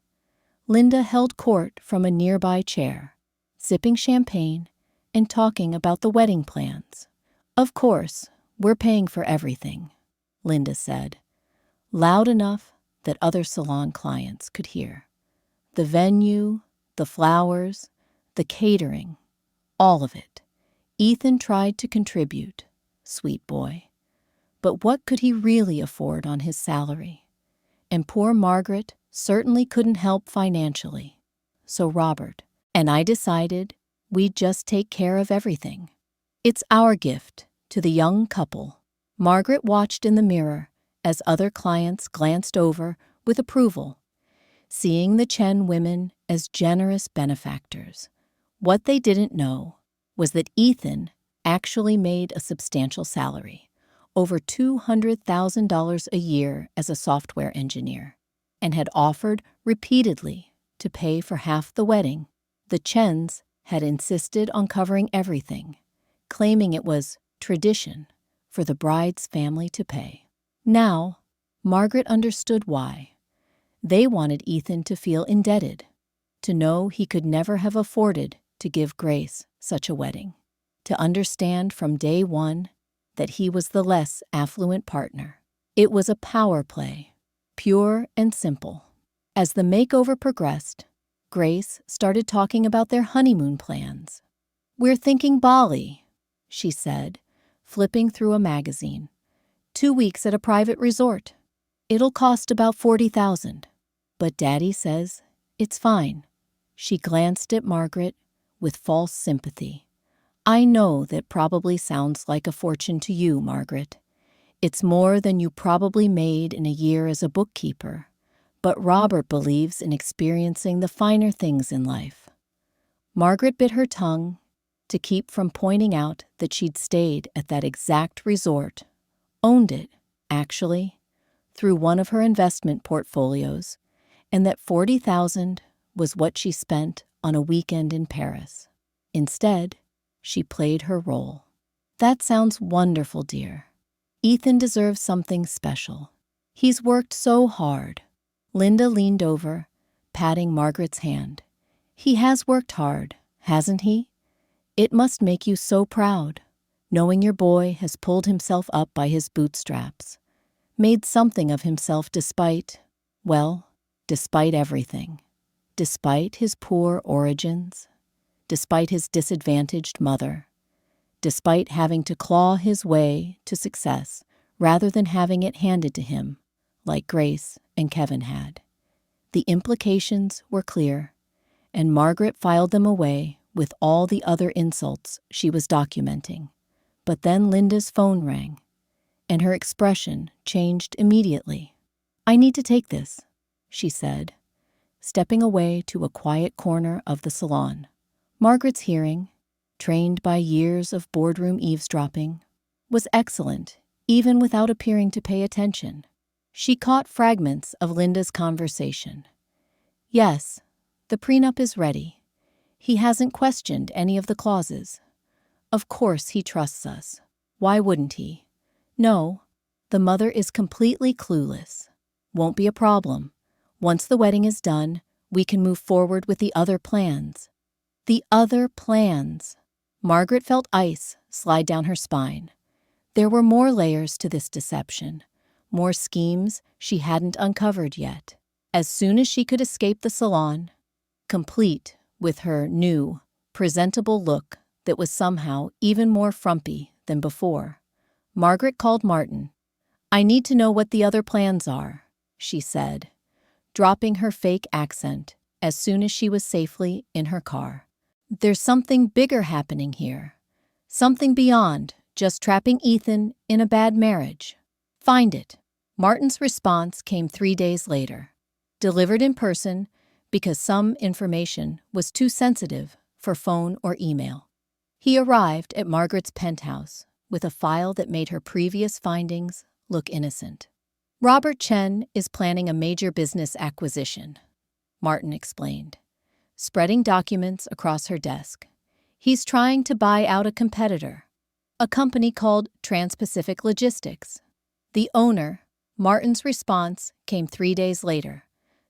Linda held court from a nearby chair, sipping champagne and talking about the wedding plans. "Of course, we're paying for everything," Linda said, loud enough that other salon clients could hear. "The venue, the flowers, the catering, all of it. Ethan tried to contribute, sweet boy. But what could he really afford on his salary? And poor Margaret certainly couldn't help financially. So Robert and I decided we'd just take care of everything. It's our gift to the young couple." Margaret watched in the mirror as other clients glanced over with approval, seeing the Chen women as generous benefactors. What they didn't know was that Ethan actually made a substantial salary, over $200,000 a year as a software engineer, and had offered repeatedly to pay for half the wedding. The Chens had insisted on covering everything, claiming it was tradition for the bride's family to pay. Now, Margaret understood why. They wanted Ethan to feel indebted, to know he could never have afforded to give Grace such a wedding, to understand from day one that he was the less affluent partner. It was a power play, pure and simple. As the makeover progressed, Grace started talking about their honeymoon plans. "We're thinking Bali," she said, flipping through a magazine. 2 weeks at a private resort. It'll cost about $40,000. But Daddy says it's fine. She glanced at Margaret with false sympathy. "I know that probably sounds like a fortune to you, Margaret. It's more than you probably made in a year as a bookkeeper. But Robert believes in experiencing the finer things in life." Margaret bit her tongue to keep from pointing out that she'd stayed at that exact resort, owned it, actually, through one of her investment portfolios, and that $40,000 was what she spent on a weekend in Paris. Instead, she played her role. "That sounds wonderful, dear. Ethan deserves something special. He's worked so hard." Linda leaned over, patting Margaret's hand. "He has worked hard, hasn't he? It must make you so proud, knowing your boy has pulled himself up by his bootstraps, made something of himself despite everything, despite his poor origins, despite his disadvantaged mother, despite having to claw his way to success rather than having it handed to him, like Grace and Kevin had." The implications were clear, and Margaret filed them away with all the other insults she was documenting. But then Linda's phone rang, and her expression changed immediately. "I need to take this," she said, stepping away to a quiet corner of the salon. Margaret's hearing, trained by years of boardroom eavesdropping, was excellent, even without appearing to pay attention. She caught fragments of Linda's conversation. "Yes, the prenup is ready. He hasn't questioned any of the clauses. Of course he trusts us. Why wouldn't he? No, the mother is completely clueless. Won't be a problem. Once the wedding is done, we can move forward with the other plans." The other plans. Margaret felt ice slide down her spine. There were more layers to this deception, more schemes she hadn't uncovered yet. As soon as she could escape the salon, complete with her new, presentable look that was somehow even more frumpy than before, Margaret called Martin. "I need to know what the other plans are," she said, dropping her fake accent as soon as she was safely in her car. "There's something bigger happening here, something beyond just trapping Ethan in a bad marriage. Find it." Martin's response came 3 days later, delivered in person because some information was too sensitive for phone or email. He arrived at Margaret's penthouse with a file that made her previous findings look innocent. Robert Chen is planning a major business acquisition, Martin explained, spreading documents across her desk. He's trying to buy out a competitor, a company called Trans-Pacific Logistics. The owner, Martin's response came 3 days later,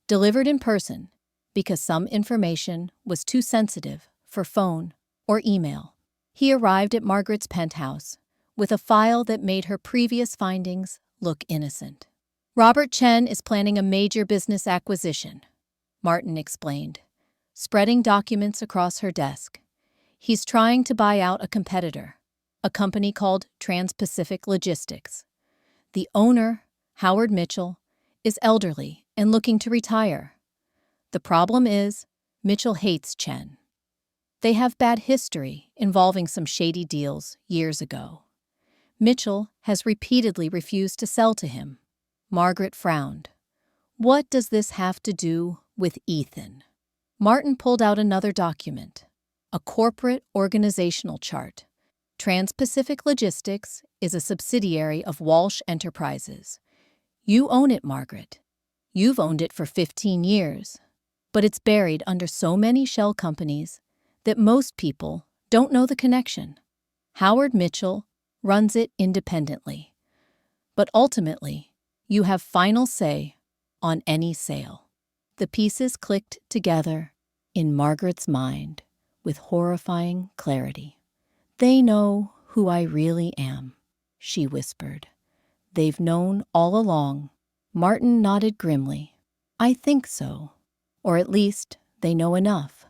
delivered in person because some information was too sensitive for phone or email. He arrived at Margaret's penthouse with a file that made her previous findings look innocent. Robert Chen is planning a major business acquisition, Martin explained, spreading documents across her desk. He's trying to buy out a competitor, a company called Trans-Pacific Logistics. The owner, Howard Mitchell, is elderly and looking to retire. The problem is, Mitchell hates Chen. They have bad history involving some shady deals years ago. Mitchell has repeatedly refused to sell to him. Margaret frowned. What does this have to do with Ethan? Martin pulled out another document, a corporate organizational chart. Trans-Pacific Logistics is a subsidiary of Walsh Enterprises. You own it, Margaret. You've owned it for 15 years, but it's buried under so many shell companies that most people don't know the connection. Howard Mitchell runs it independently, but ultimately, you have final say on any sale. The pieces clicked together in Margaret's mind with horrifying clarity. They know who I really am, she whispered. They've known all along. Martin nodded grimly. I think so. Or at least, they know enough.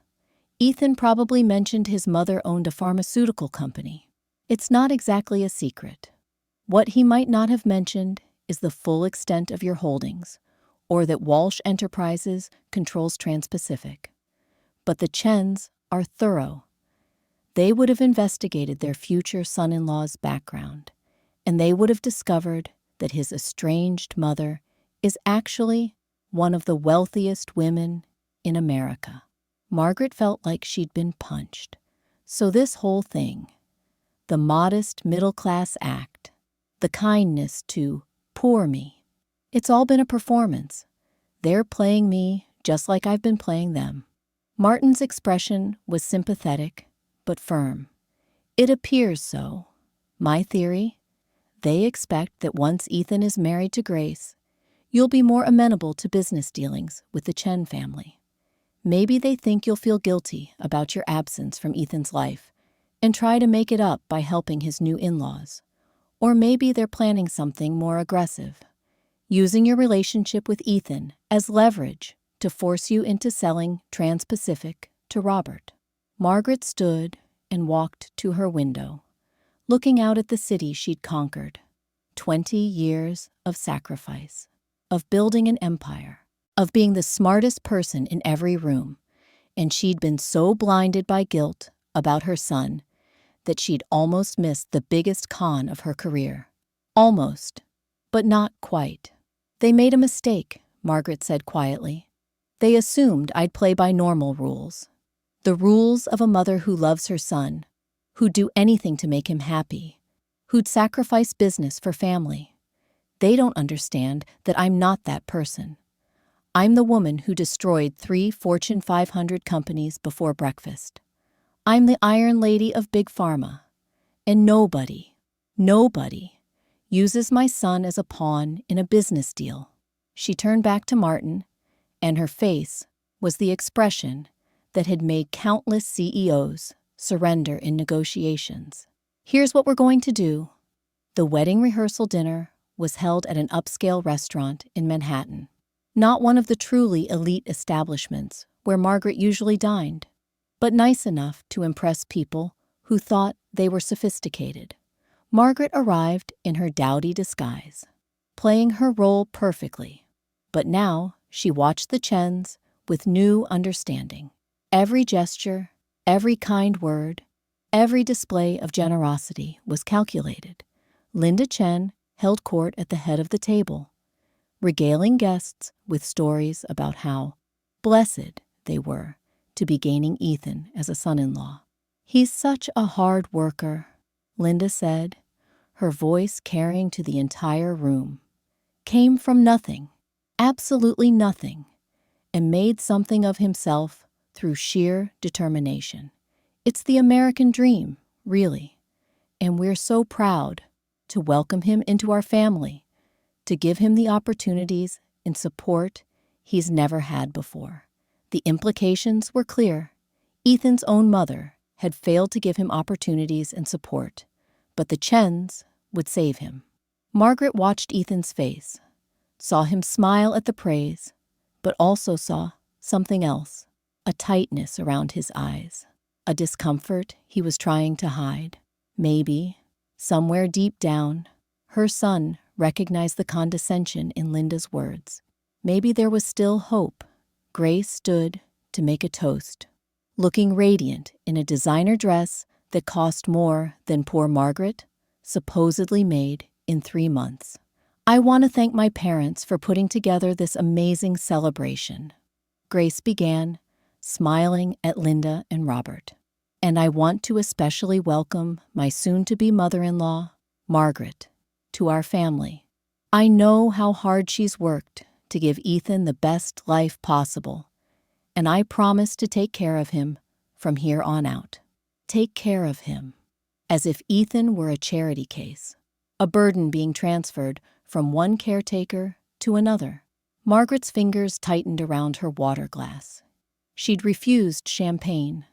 Ethan probably mentioned his mother owned a pharmaceutical company. It's not exactly a secret. What he might not have mentioned is the full extent of your holdings, or that Walsh Enterprises controls Trans-Pacific. But the Chens are thorough. They would have investigated their future son-in-law's background, and they would have discovered that his estranged mother is actually one of the wealthiest women in America. Margaret felt like she'd been punched. So this whole thing, the modest middle-class act, the kindness to poor me, it's all been a performance. They're playing me just like I've been playing them. Martin's expression was sympathetic, but firm. It appears so. My theory? They expect that once Ethan is married to Grace, you'll be more amenable to business dealings with the Chen family. Maybe they think you'll feel guilty about your absence from Ethan's life and try to make it up by helping his new in-laws. Or maybe they're planning something more aggressive, using your relationship with Ethan as leverage to force you into selling Trans-Pacific to Robert. Margaret stood and walked to her window, looking out at the city she'd conquered. 20 years of sacrifice, of building an empire, of being the smartest person in every room, and she'd been so blinded by guilt about her son that she'd almost missed the biggest con of her career. Almost, but not quite. They made a mistake, Margaret said quietly. They assumed I'd play by normal rules. The rules of a mother who loves her son, who'd do anything to make him happy, who'd sacrifice business for family. They don't understand that I'm not that person. I'm the woman who destroyed 3 Fortune 500 companies before breakfast. I'm the Iron Lady of Big Pharma. And nobody uses my son as a pawn in a business deal. She turned back to Martin, and her face was the expression that had made countless CEOs surrender in negotiations. Here's what we're going to do. The wedding rehearsal dinner was held at an upscale restaurant in Manhattan, not one of the truly elite establishments where Margaret usually dined, but nice enough to impress people who thought they were sophisticated. Margaret arrived in her dowdy disguise, playing her role perfectly. But now she watched the Chens with new understanding. Every gesture, every kind word, every display of generosity was calculated. Linda Chen held court at the head of the table, regaling guests with stories about how blessed they were to be gaining Ethan as a son-in-law. "He's such a hard worker," Linda said, her voice carrying to the entire room. "Came from nothing, absolutely nothing, and made something of himself through sheer determination. It's the American dream, really, and we're so proud to welcome him into our family, to give him the opportunities and support he's never had before." The implications were clear. Ethan's own mother had failed to give him opportunities and support, but the Chens would save him. Margaret watched Ethan's face, saw him smile at the praise, but also saw something else, a tightness around his eyes, a discomfort he was trying to hide. Maybe, somewhere deep down, her son recognized the condescension in Linda's words. Maybe there was still hope. Grace stood to make a toast, looking radiant in a designer dress that cost more than poor Margaret supposedly made in 3 months. "I want to thank my parents for putting together this amazing celebration," Grace began, smiling at Linda and Robert. "And I want to especially welcome my soon-to-be mother-in-law, Margaret, to our family. I know how hard she's worked to give Ethan the best life possible, and I promise to take care of him from here on out." Take care of him, as if Ethan were a charity case, a burden being transferred from one caretaker to another. Margaret's fingers tightened around her water glass. She'd refused champagne,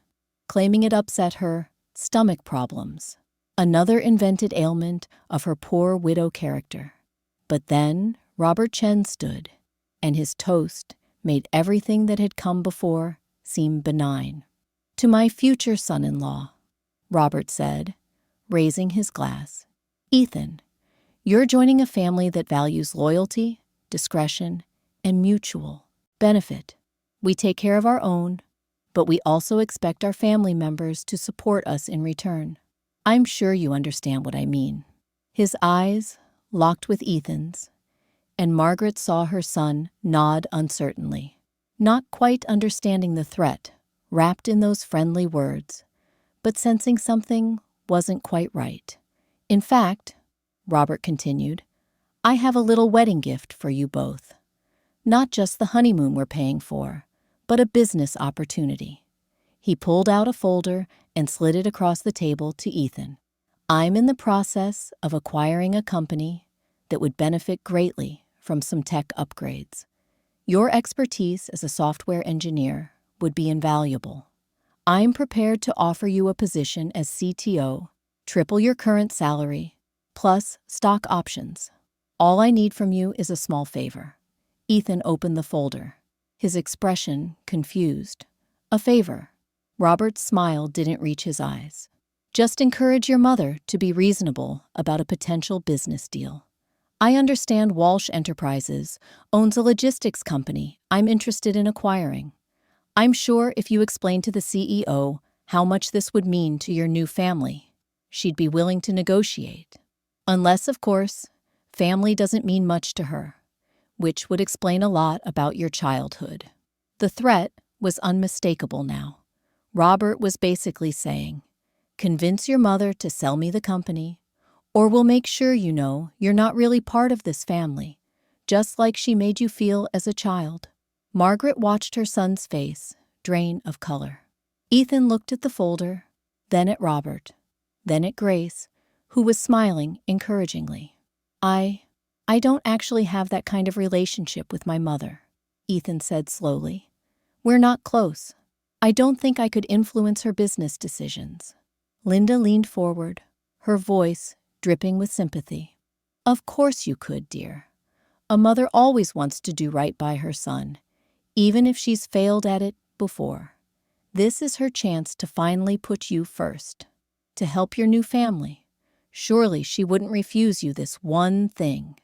claiming it upset her stomach problems, another invented ailment of her poor widow character. But then Robert Chens stood, and his toast made everything that had come before seem benign. "To my future son-in-law," Robert said, raising his glass. "Ethan, you're joining a family that values loyalty, discretion, and mutual benefit. We take care of our own, but we also expect our family members to support us in return. I'm sure you understand what I mean." His eyes locked with Ethan's, and Margaret saw her son nod uncertainly, not quite understanding the threat wrapped in those friendly words, but sensing something wasn't quite right. "In fact," Robert continued, "I have a little wedding gift for you both. Not just the honeymoon we're paying for, but a business opportunity." He pulled out a folder and slid it across the table to Ethan. "I'm in the process of acquiring a company that would benefit greatly from some tech upgrades. Your expertise as a software engineer would be invaluable. I'm prepared to offer you a position as CTO, triple your current salary, plus stock options. All I need from you is a small favor." Ethan opened the folder, his expression confused. "A favor?" Robert's smile didn't reach his eyes. "Just encourage your mother to be reasonable about a potential business deal. I understand Walsh Enterprises owns a logistics company I'm interested in acquiring. I'm sure if you explain to the CEO how much this would mean to your new family, she'd be willing to negotiate. Unless, of course, family doesn't mean much to her, which would explain a lot about your childhood." The threat was unmistakable now. Robert was basically saying, "Convince your mother to sell me the company, or we'll make sure you know you're not really part of this family, just like she made you feel as a child." Margaret watched her son's face drain of color. Ethan looked at the folder, then at Robert, then at Grace, who was smiling encouragingly. I don't actually have that kind of relationship with my mother," Ethan said slowly. "We're not close. I don't think I could influence her business decisions." Linda leaned forward, her voice dripping with sympathy. "Of course you could, dear. A mother always wants to do right by her son, even if she's failed at it before. This is her chance to finally put you first, to help your new family. Surely she wouldn't refuse you this one thing."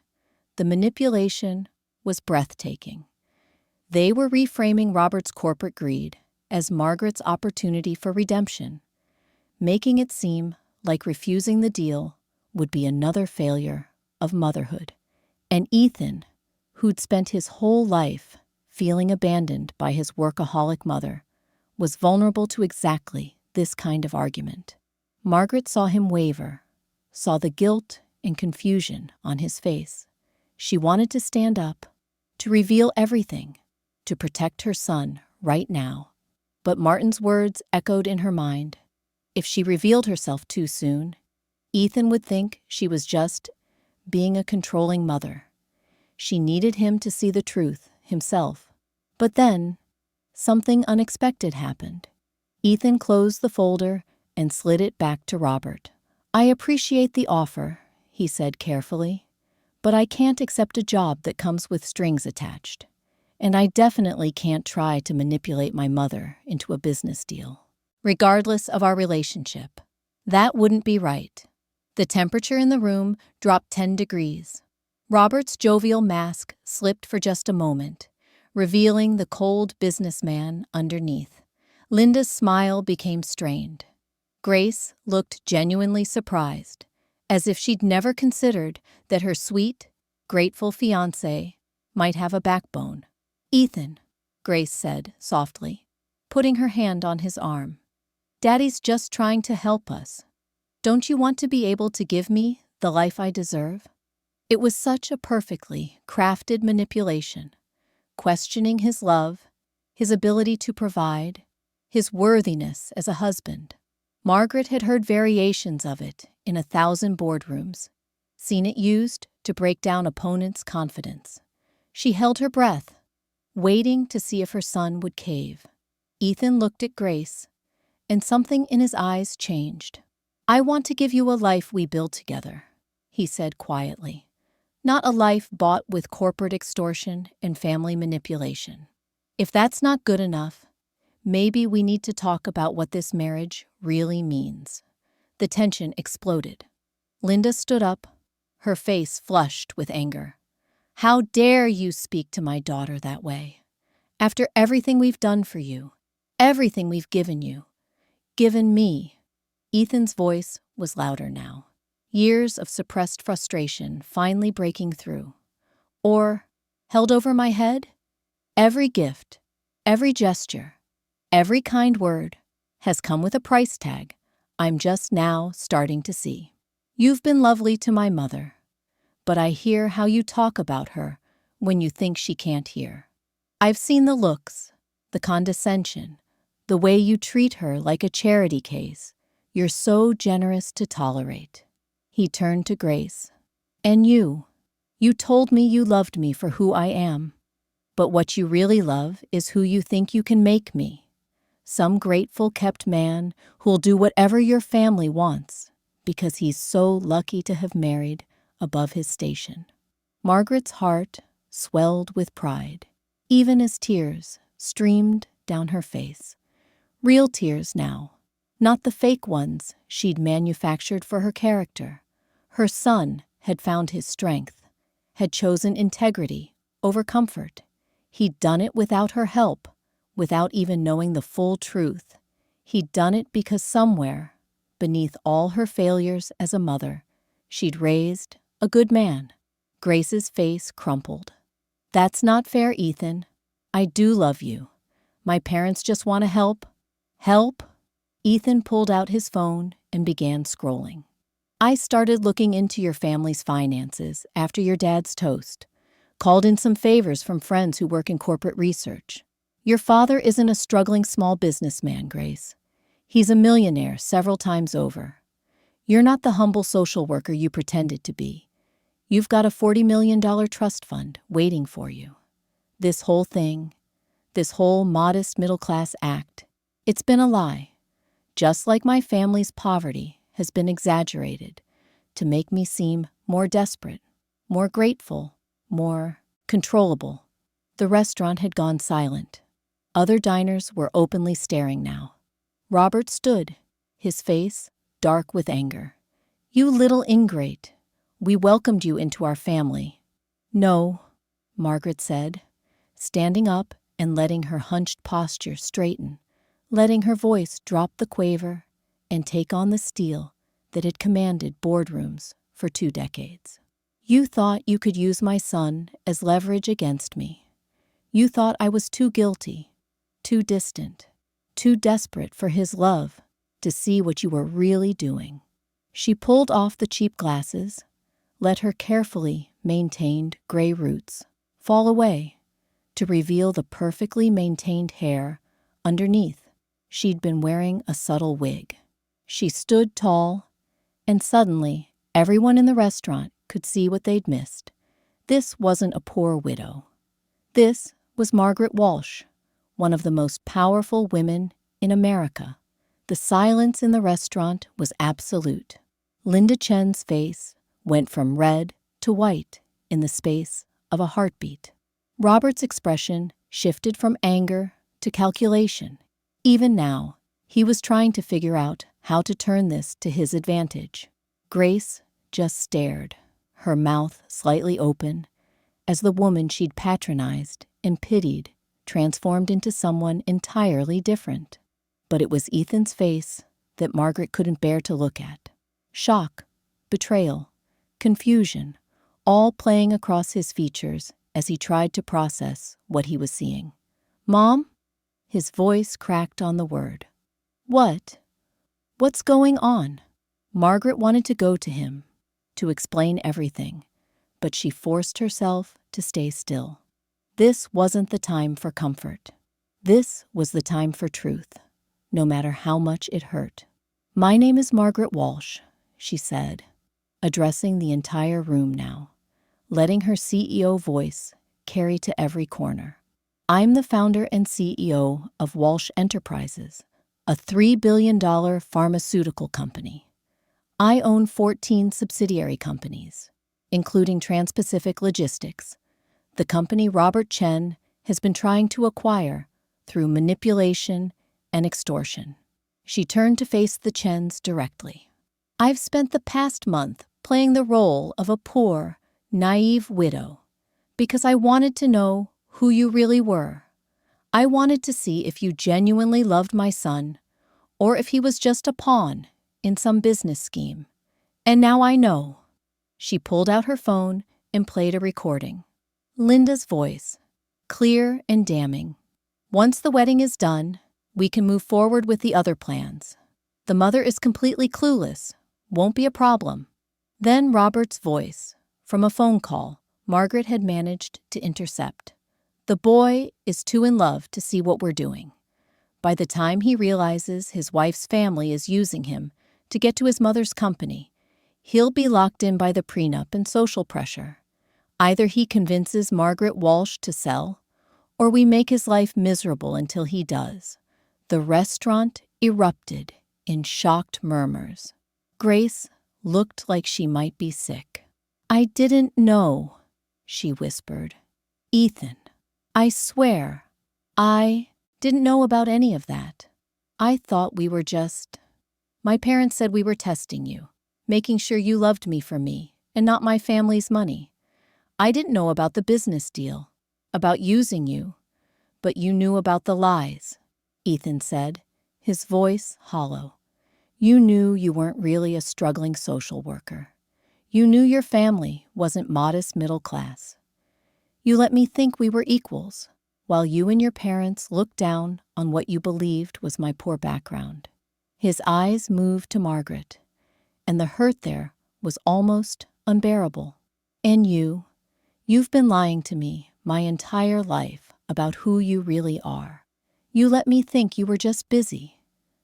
The manipulation was breathtaking. They were reframing Robert's corporate greed as Margaret's opportunity for redemption, making it seem like refusing the deal would be another failure of motherhood. And Ethan, who'd spent his whole life feeling abandoned by his workaholic mother, was vulnerable to exactly this kind of argument. Margaret saw him waver, saw the guilt and confusion on his face. She wanted to stand up, to reveal everything, to protect her son right now. But Martin's words echoed in her mind. If she revealed herself too soon, Ethan would think she was just being a controlling mother. She needed him to see the truth himself. But then, something unexpected happened. Ethan closed the folder and slid it back to Robert. "I appreciate the offer," he said carefully, "but I can't accept a job that comes with strings attached. And I definitely can't try to manipulate my mother into a business deal. Regardless of our relationship, that wouldn't be right." The temperature in the room dropped 10 degrees. Robert's jovial mask slipped for just a moment, revealing the cold businessman underneath. Linda's smile became strained. Grace looked genuinely surprised, as if she'd never considered that her sweet, grateful fiancé might have a backbone. "Ethan," Grace said softly, putting her hand on his arm, "Daddy's just trying to help us. Don't you want to be able to give me the life I deserve?" It was such a perfectly crafted manipulation, questioning his love, his ability to provide, his worthiness as a husband. Margaret had heard variations of it in 1,000 boardrooms, seen it used to break down opponents' confidence. She held her breath, waiting to see if her son would cave. Ethan looked at Grace, and something in his eyes changed. "I want to give you a life we build together," he said quietly. "Not a life bought with corporate extortion and family manipulation. If that's not good enough, maybe we need to talk about what this marriage really means." The tension exploded. Linda stood up, her face flushed with anger. "How dare you speak to my daughter that way? After everything we've done for you, everything we've given you, given me." Ethan's voice was louder now, years of suppressed frustration finally breaking through. "Or held over my head? Every gift, every gesture, every kind word has come with a price tag I'm just now starting to see. You've been lovely to my mother, but I hear how you talk about her when you think she can't hear. I've seen the looks, the condescension, the way you treat her like a charity case you're so generous to tolerate." He turned to Grace. "And you told me you loved me for who I am. But what you really love is who you think you can make me. Some grateful kept man who'll do whatever your family wants because he's so lucky to have married above his station." Margaret's heart swelled with pride, even as tears streamed down her face. Real tears now, not the fake ones she'd manufactured for her character. Her son had found his strength, had chosen integrity over comfort. He'd done it without her help, without even knowing the full truth. He'd done it because somewhere, beneath all her failures as a mother, she'd raised a good man. Grace's face crumpled. "That's not fair, Ethan. I do love you. My parents just want to help." "Help?" Ethan pulled out his phone and began scrolling. "I started looking into your family's finances after your dad's toast. Called in some favors from friends who work in corporate research. Your father isn't a struggling small businessman, Grace. He's a millionaire several times over. You're not the humble social worker you pretended to be. You've got a $40 million trust fund waiting for you. This whole thing, this whole modest middle-class act, it's been a lie. Just like my family's poverty has been exaggerated to make me seem more desperate, more grateful, more controllable." The restaurant had gone silent. Other diners were openly staring now. Robert stood, his face dark with anger. "You little ingrate. We welcomed you into our family." "No," Margaret said, standing up and letting her hunched posture straighten, letting her voice drop the quaver and take on the steel that had commanded boardrooms for 2 decades. You thought you could use my son as leverage against me. You thought I was too guilty, too distant, too desperate for his love to see what you were really doing." She pulled off the cheap glasses, let her carefully maintained gray roots fall away to reveal the perfectly maintained hair underneath. She'd been wearing a subtle wig. She stood tall, and suddenly everyone in the restaurant could see what they'd missed. This wasn't a poor widow. This was Margaret Walsh, one of the most powerful women in America. The silence in the restaurant was absolute. Linda Chen's face went from red to white in the space of a heartbeat. Robert's expression shifted from anger to calculation. Even now, he was trying to figure out how to turn this to his advantage. Grace just stared, her mouth slightly open, as the woman she'd patronized and pitied transformed into someone entirely different. But it was Ethan's face that Margaret couldn't bear to look at. Shock, betrayal, confusion, all playing across his features as he tried to process what he was seeing. "Mom?" His voice cracked on the word. "What? What's going on?" Margaret wanted to go to him, to explain everything, but she forced herself to stay still. This wasn't the time for comfort. This was the time for truth, no matter how much it hurt. "My name is Margaret Walsh," she said, addressing the entire room now, letting her CEO voice carry to every corner. "I'm the founder and CEO of Walsh Enterprises, a $3 billion pharmaceutical company. I own 14 subsidiary companies, including Trans-Pacific Logistics, the company Robert Chen has been trying to acquire through manipulation and extortion." She turned to face the Chens directly. "I've spent the past month playing the role of a poor, naive widow because I wanted to know who you really were. I wanted to see if you genuinely loved my son or if he was just a pawn in some business scheme. And now I know." She pulled out her phone and played a recording. Linda's voice, clear and damning. "Once the wedding is done, we can move forward with the other plans. The mother is completely clueless. Won't be a problem." Then Robert's voice, from a phone call Margaret had managed to intercept. "The boy is too in love to see what we're doing. By the time he realizes his wife's family is using him to get to his mother's company, he'll be locked in by the prenup and social pressure. Either he convinces Margaret Walsh to sell, or we make his life miserable until he does." The restaurant erupted in shocked murmurs. Grace looked like she might be sick. "I didn't know," she whispered. "Ethan, I swear, I didn't know about any of that. I thought we were just... My parents said we were testing you, making sure you loved me for me and not my family's money. I didn't know about the business deal, about using you, but you knew about the lies," Ethan said, his voice hollow. "You knew you weren't really a struggling social worker. You knew your family wasn't modest middle class. You let me think we were equals, while you and your parents looked down on what you believed was my poor background." His eyes moved to Margaret, and the hurt there was almost unbearable. "And you've been lying to me my entire life about who you really are. You let me think you were just busy,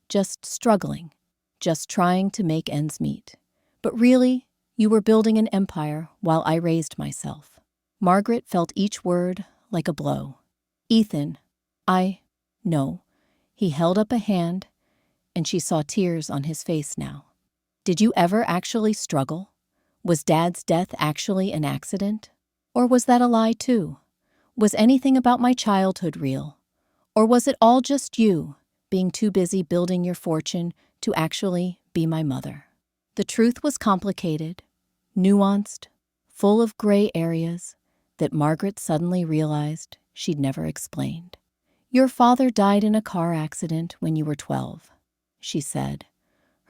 just struggling, just trying to make ends meet. But really, you were building an empire while I raised myself." Margaret felt each word like a blow. "Ethan, no." He held up a hand, and she saw tears on his face now. "Did you ever actually struggle? Was Dad's death actually an accident? Or was that a lie too? Was anything about my childhood real? Or was it all just you, being too busy building your fortune to actually be my mother?" The truth was complicated, nuanced, full of gray areas that Margaret suddenly realized she'd never explained. "Your father died in a car accident when you were 12, she said,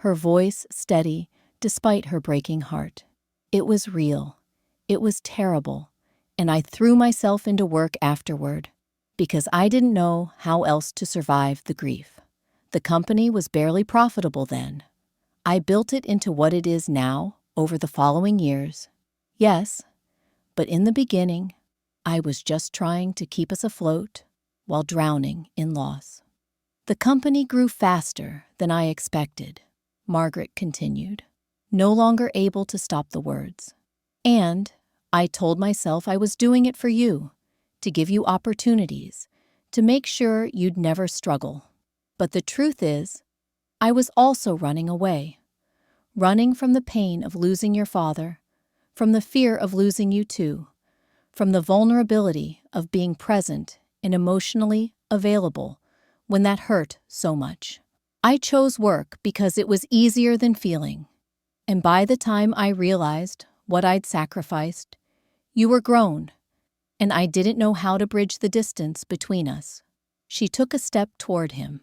her voice steady despite her breaking heart. "It was real. It was terrible, and I threw myself into work afterward because I didn't know how else to survive the grief. The company was barely profitable then. I built it into what it is now over the following years. Yes, but in the beginning, I was just trying to keep us afloat while drowning in loss. The company grew faster than I expected, Margaret continued, no longer able to stop the words. And I told myself I was doing it for you, to give you opportunities, to make sure you'd never struggle. But the truth is, I was also running away, running from the pain of losing your father, from the fear of losing you too, from the vulnerability of being present and emotionally available when that hurt so much. I chose work because it was easier than feeling. And by the time I realized what I'd sacrificed, you were grown, and I didn't know how to bridge the distance between us. She took a step toward him,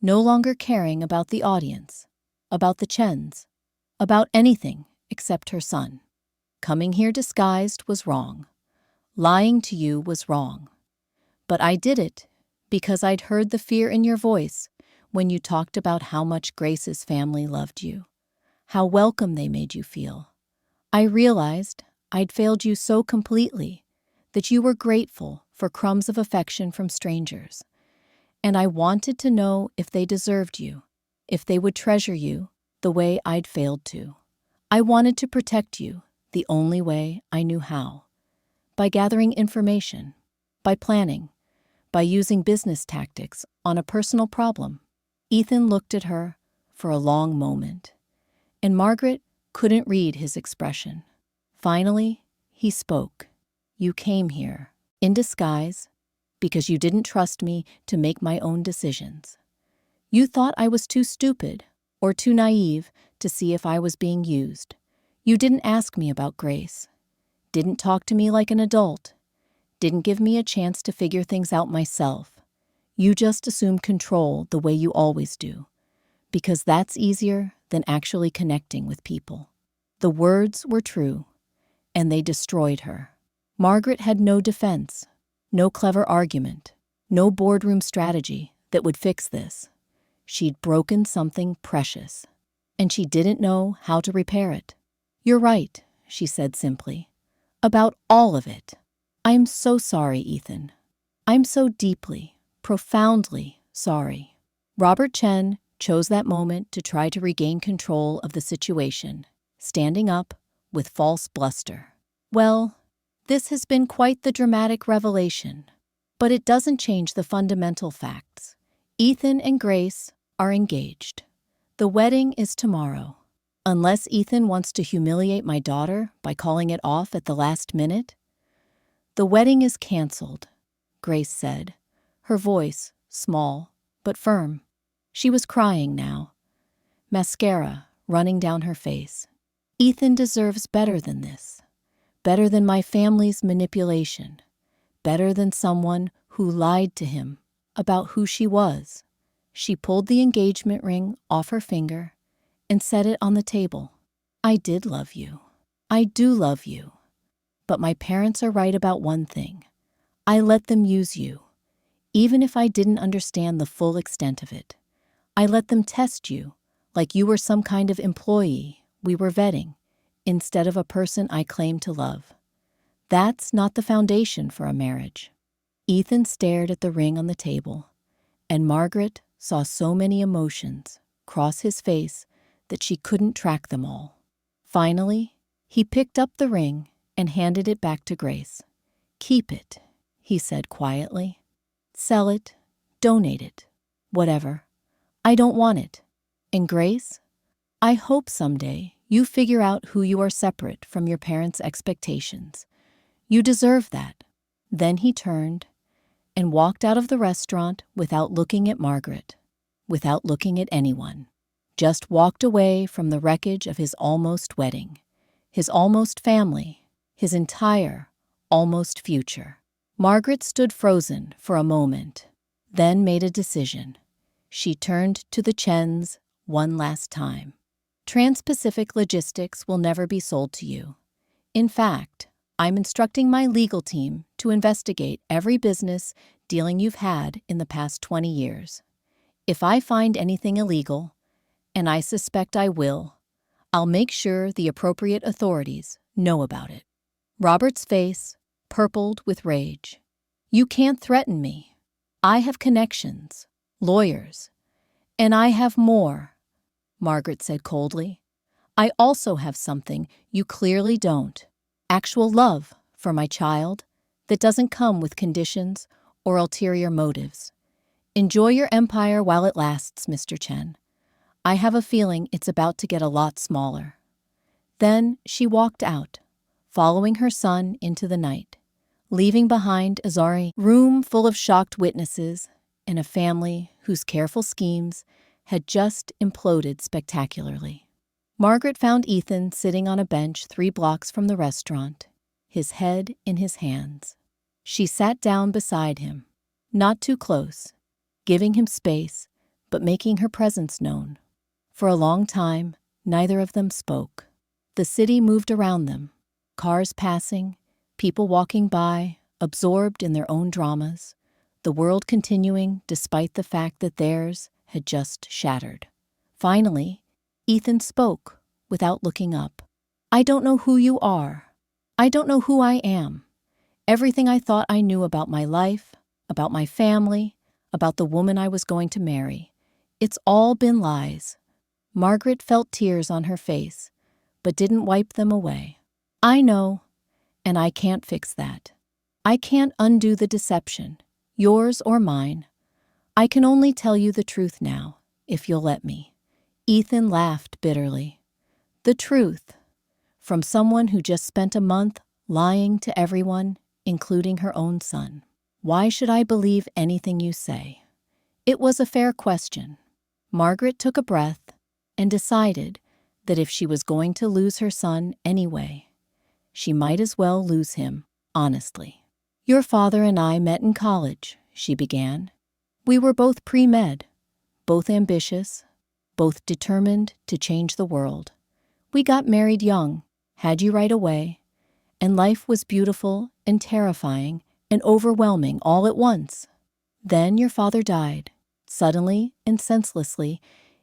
no longer caring about the audience, about the Chens, about anything except her son. Coming here disguised was wrong. Lying to you was wrong. But I did it because I'd heard the fear in your voice when you talked about how much Grace's family loved you, how welcome they made you feel. I realized I'd failed you so completely that you were grateful for crumbs of affection from strangers. And I wanted to know if they deserved you, if they would treasure you the way I'd failed to. I wanted to protect you the only way I knew how, by gathering information, by planning, by using business tactics on a personal problem. Ethan looked at her for a long moment, and Margaret couldn't read his expression. Finally, he spoke. You came here, in disguise, because you didn't trust me to make my own decisions. You thought I was too stupid or too naive to see if I was being used. You didn't ask me about Grace, didn't talk to me like an adult, didn't give me a chance to figure things out myself. You just assumed control the way you always do, because that's easier than actually connecting with people. The words were true, and they destroyed her. Margaret had no defense, no clever argument, no boardroom strategy that would fix this. She'd broken something precious, and she didn't know how to repair it. You're right, she said simply, about all of it. I'm so sorry, Ethan. I'm so deeply, profoundly sorry. Robert Chen chose that moment to try to regain control of the situation, standing up with false bluster. Well, this has been quite the dramatic revelation, but it doesn't change the fundamental facts. Ethan and Grace are engaged. The wedding is tomorrow. Unless Ethan wants to humiliate my daughter by calling it off at the last minute. The wedding is canceled, Grace said, her voice small but firm. She was crying now, mascara running down her face. Ethan deserves better than this, better than my family's manipulation, better than someone who lied to him about who she was. She pulled the engagement ring off her finger and set it on the table. I did love you. I do love you. But my parents are right about one thing. I let them use you, even if I didn't understand the full extent of it. I let them test you like you were some kind of employee we were vetting, instead of a person I claimed to love. That's not the foundation for a marriage. Ethan stared at the ring on the table, and Margaret saw so many emotions cross his face that she couldn't track them all. Finally, he picked up the ring and handed it back to Grace. Keep it, he said quietly. Sell it, donate it, whatever. I don't want it. And Grace, I hope someday you figure out who you are separate from your parents' expectations. You deserve that. Then he turned and walked out of the restaurant without looking at Margaret, without looking at anyone. Just walked away from the wreckage of his almost wedding, his almost family, his entire almost future. Margaret stood frozen for a moment, then made a decision. She turned to the Chens one last time. Trans-Pacific Logistics will never be sold to you. In fact, I'm instructing my legal team to investigate every business dealing you've had in the past 20 years. If I find anything illegal, and I suspect I will, I'll make sure the appropriate authorities know about it." Robert's face purpled with rage. "You can't threaten me. I have connections, lawyers, and I have more," Margaret said coldly. "I also have something you clearly don't. Actual love for my child that doesn't come with conditions or ulterior motives. Enjoy your empire while it lasts, Mr. Chen. I have a feeling it's about to get a lot smaller." Then she walked out, following her son into the night, leaving behind a room full of shocked witnesses and a family whose careful schemes had just imploded spectacularly. Margaret found Ethan sitting on a bench 3 blocks from the restaurant, his head in his hands. She sat down beside him, not too close, giving him space, but making her presence known. For a long time, neither of them spoke. The city moved around them, cars passing, people walking by, absorbed in their own dramas, the world continuing despite the fact that theirs had just shattered. Finally, Ethan spoke without looking up. "I don't know who you are. I don't know who I am. Everything I thought I knew about my life, about my family, about the woman I was going to marry, it's all been lies." Margaret felt tears on her face, but didn't wipe them away. "I know, and I can't fix that. I can't undo the deception, yours or mine. I can only tell you the truth now, if you'll let me." Ethan laughed bitterly. "The truth? From someone who just spent a month lying to everyone, including her own son. Why should I believe anything you say?" It was a fair question. Margaret took a breath and decided that if she was going to lose her son anyway, she might as well lose him honestly. "Your father and I met in college," she began. "We were both pre-med, both ambitious, both determined to change the world. We got married young, had you right away, and life was beautiful and terrifying and overwhelming all at once. Then your father died, suddenly and senselessly,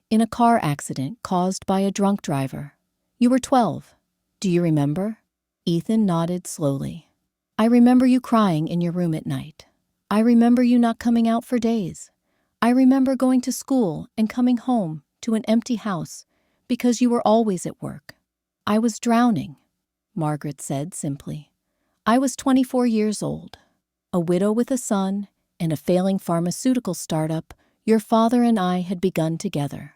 in a car accident caused by a drunk driver. You were 12. Do you remember?" Ethan nodded slowly. "I remember you crying in your room at night. I remember you not coming out for days. I remember going to school and coming home to an empty house because you were always at work." "I was drowning," Margaret said simply. "I was 24 years old, a widow with a son and a failing pharmaceutical startup your father and I had begun together.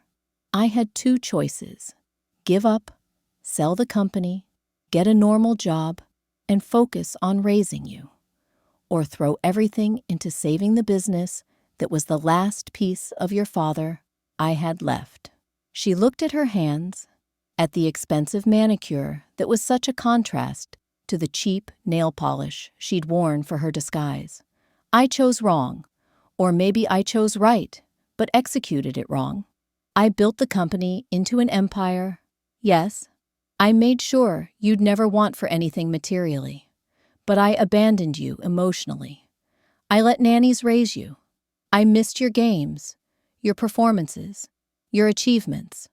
I had 2 choices: give up, sell the company, get a normal job, and focus on raising you, or throw everything into saving the business that was the last piece of your father I had left." She looked at her hands, at the expensive manicure that was such a contrast to the cheap nail polish she'd worn for her disguise. "I chose wrong, or maybe I chose right, but executed it wrong. I built the company into an empire. Yes, I made sure you'd never want for anything materially, but I abandoned you emotionally. I let nannies raise you. I missed your games, your performances, your achievements.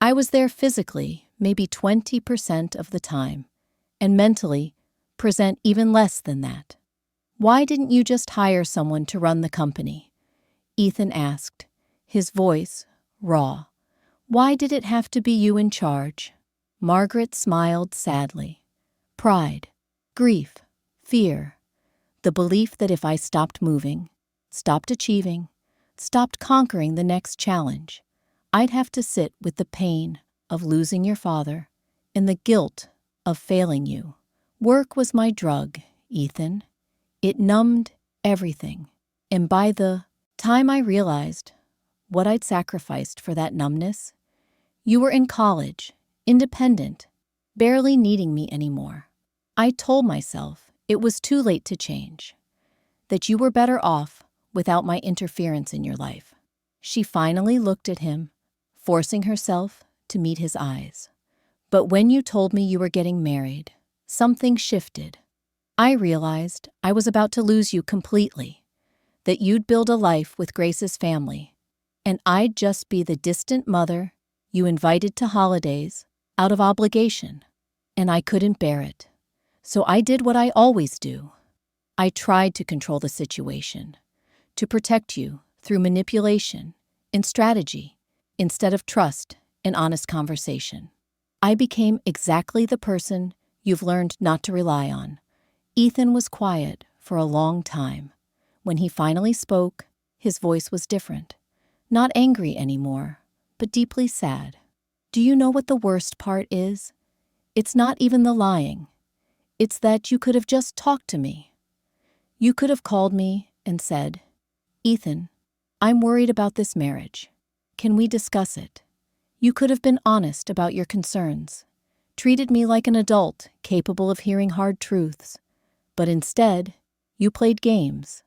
I was there physically maybe 20% of the time, and mentally present even less than that. Why didn't you just hire someone to run the company?" Ethan asked, his voice raw. "Why did it have to be you in charge?" Margaret smiled sadly. "Pride, grief, fear, the belief that if I stopped moving, stopped achieving, stopped conquering the next challenge, I'd have to sit with the pain of losing your father and the guilt of failing you. Work was my drug, Ethan. It numbed everything. And by the time I realized what I'd sacrificed for that numbness, you were in college, independent, barely needing me anymore. I told myself it was too late to change, that you were better off without my interference in your life." She finally looked at him, forcing herself to meet his eyes. "But when you told me you were getting married, something shifted. I realized I was about to lose you completely, that you'd build a life with Grace's family, and I'd just be the distant mother you invited to holidays out of obligation, and I couldn't bear it. So I did what I always do. I tried to control the situation, to protect you through manipulation and strategy instead of trust and honest conversation. I became exactly the person you've learned not to rely on. Ethan was quiet for a long time. When he finally spoke, his voice was different. Not angry anymore, but deeply sad. Do you know what the worst part is? It's not even the lying. It's that you could have just talked to me. You could have called me and said, "Ethan, I'm worried about this marriage. Can we discuss it?" You could have been honest about your concerns, treated me like an adult capable of hearing hard truths. But instead, you played games,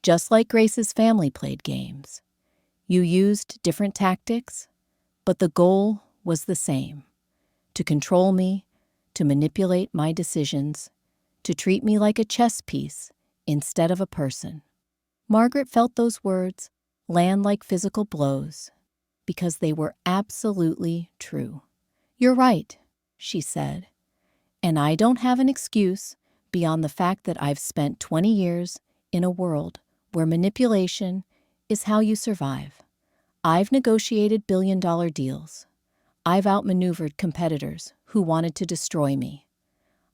just like Grace's family played games. You used different tactics, but the goal was the same: to control me, to manipulate my decisions, to treat me like a chess piece instead of a person. Margaret felt those words land like physical blows, because they were absolutely true. "You're right," she said, "and I don't have an excuse beyond the fact that I've spent 20 years in a world where manipulation is how you survive. I've negotiated billion-dollar deals. I've outmaneuvered competitors who wanted to destroy me.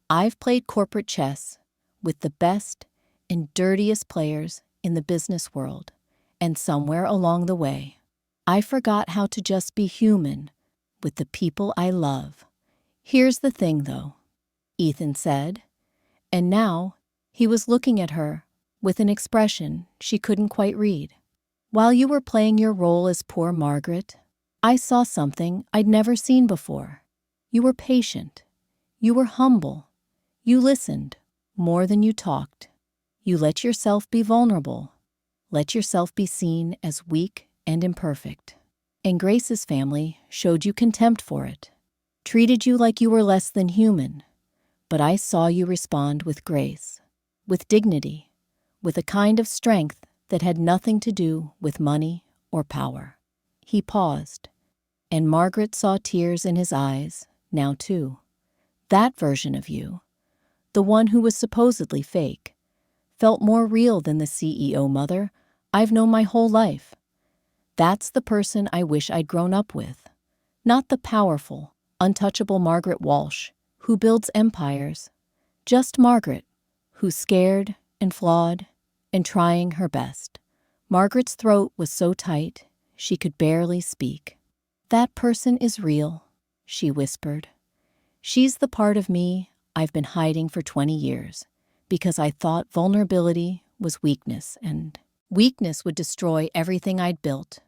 I've played corporate chess with the best and dirtiest players in the business world, and somewhere along the way, I forgot how to just be human with the people I love." "Here's the thing, though," Ethan said, and now he was looking at her with an expression she couldn't quite read. "While you were playing your role as poor Margaret, I saw something I'd never seen before. You were patient. You were humble. You listened more than you talked. You let yourself be vulnerable. Let yourself be seen as weak and imperfect. And Grace's family showed you contempt for it, treated you like you were less than human. But I saw you respond with grace, with dignity, with a kind of strength that had nothing to do with money or power." He paused, and Margaret saw tears in his eyes now too. That version of you, the one who was supposedly fake, felt more real than the CEO mother I've known my whole life. That's the person I wish I'd grown up with, not the powerful, untouchable Margaret Walsh who builds empires, just Margaret, who's scared and flawed and trying her best. Margaret's throat was so tight she could barely speak. "That person is real," she whispered. "She's the part of me I've been hiding for 20 years because I thought vulnerability was weakness and weakness would destroy everything I'd built.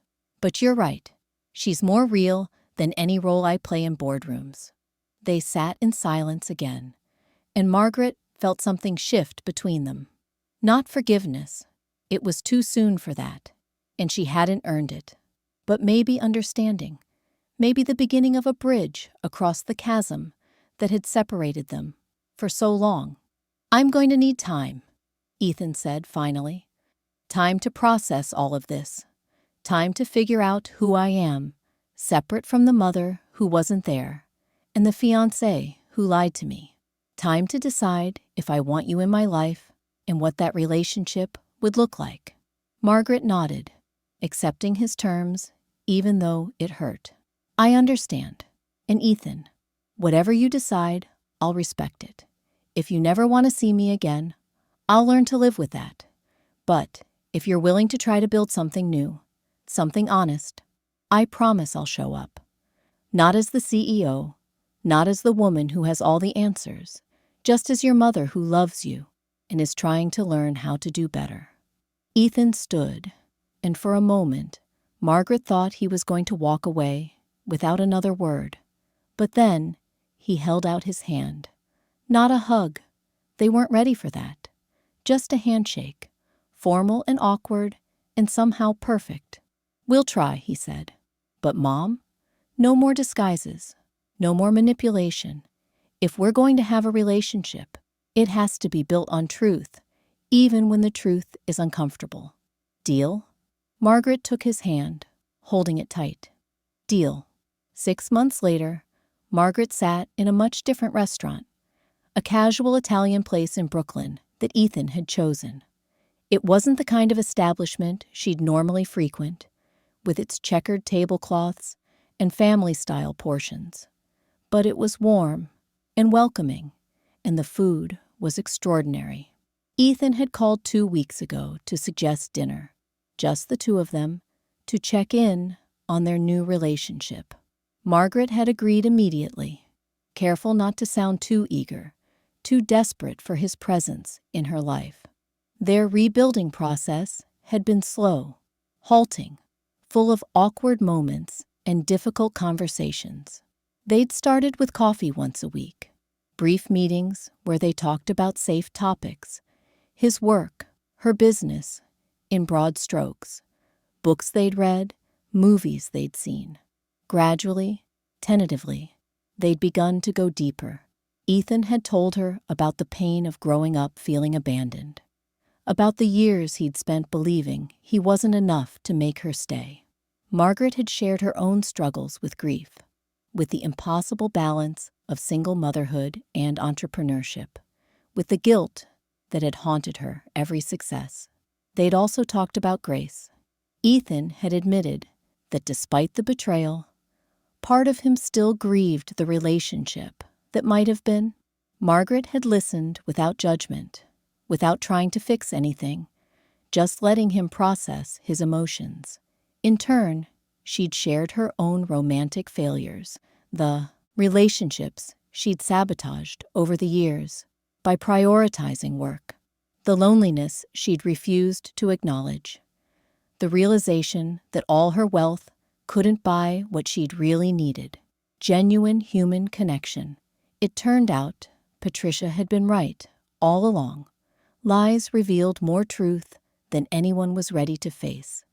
But you're right. She's more real than any role I play in boardrooms." They sat in silence again, and Margaret felt something shift between them. Not forgiveness. It was too soon for that, and she hadn't earned it. But maybe understanding. Maybe the beginning of a bridge across the chasm that had separated them for so long. "I'm going to need time," Ethan said finally. "Time to process all of this. Time to figure out who I am, separate from the mother who wasn't there, and the fiancé who lied to me. Time to decide if I want you in my life and what that relationship would look like." Margaret nodded, accepting his terms even though it hurt. "I understand. And Ethan, whatever you decide, I'll respect it. If you never want to see me again, I'll learn to live with that. But if you're willing to try to build something new, something honest, I promise I'll show up. Not as the CEO, not as the woman who has all the answers, just as your mother who loves you and is trying to learn how to do better." Ethan stood, and for a moment, Margaret thought he was going to walk away without another word. But then he held out his hand. Not a hug. They weren't ready for that. Just a handshake, formal and awkward and somehow perfect. "We'll try," he said. "But Mom, no more disguises, no more manipulation. If we're going to have a relationship, It has to be built on truth, even when the truth is uncomfortable. Deal? Margaret took his hand, holding it tight. Deal. 6 months later, Margaret sat in a much different restaurant, a casual Italian place in Brooklyn that Ethan had chosen. It wasn't the kind of establishment she'd normally frequent, with its checkered tablecloths and family-style portions. But it was warm and welcoming, and the food was extraordinary. Ethan had called 2 weeks ago to suggest dinner, just the two of them, to check in on their new relationship. Margaret had agreed immediately, careful not to sound too eager, too desperate for his presence in her life. Their rebuilding process had been slow, halting, full of awkward moments and difficult conversations. They'd started with coffee once a week, brief meetings where they talked about safe topics, his work, her business, in broad strokes, books they'd read, movies they'd seen. Gradually, tentatively, they'd begun to go deeper. Ethan had told her about the pain of growing up feeling abandoned, about the years he'd spent believing he wasn't enough to make her stay. Margaret had shared her own struggles with grief, with the impossible balance of single motherhood and entrepreneurship, with the guilt that had haunted her every success. They'd also talked about grace. Ethan had admitted that despite the betrayal, part of him still grieved the relationship that might have been. Margaret had listened without judgment, without trying to fix anything, just letting him process his emotions. In turn, she'd shared her own romantic failures, the relationships she'd sabotaged over the years by prioritizing work, the loneliness she'd refused to acknowledge, the realization that all her wealth couldn't buy what she'd really needed, genuine human connection. It turned out Patricia had been right all along. Lies revealed more truth than anyone was ready to face.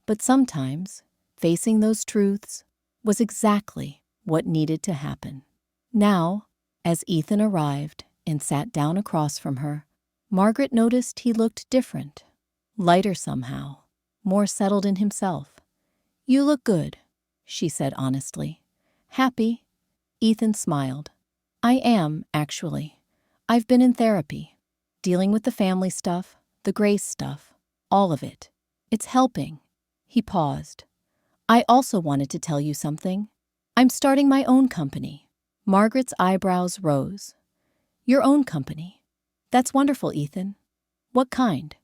But sometimes, facing those truths was exactly what needed to happen. Now, as Ethan arrived and sat down across from her, Margaret noticed he looked different, lighter somehow, more settled in himself. "You look good," she said honestly. "Happy?" Ethan smiled. "I am, actually. I've been in therapy, dealing with the family stuff, the Grace stuff, all of it. It's helping." He paused. "I also wanted to tell you something. I'm starting my own company." Margaret's eyebrows rose. "Your own company? That's wonderful, Ethan. What kind?"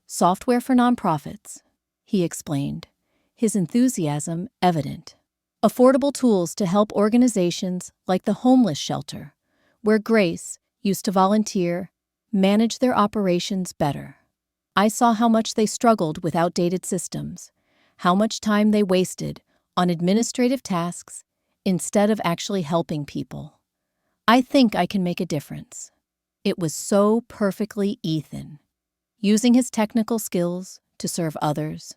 "Software for nonprofits," he explained, his enthusiasm evident. "Affordable tools to help organizations like the homeless shelter, where Grace used to volunteer, manage their operations better. I saw how much they struggled with outdated systems, how much time they wasted on administrative tasks instead of actually helping people. I think I can make a difference." It was so perfectly Ethan, using his technical skills to serve others,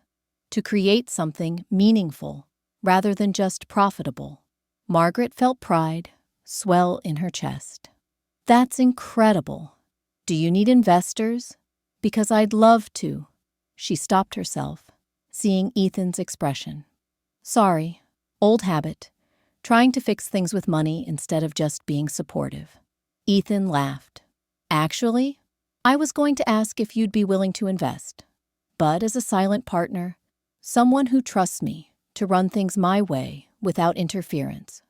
to create something meaningful rather than just profitable. Margaret felt pride swell in her chest. "That's incredible. Do you need investors? Because I'd love to." She stopped herself, seeing Ethan's expression. "Sorry, old habit, trying to fix things with money instead of just being supportive." Ethan laughed. "Actually, I was going to ask if you'd be willing to invest, but as a silent partner, someone who trusts me to run things my way without interference.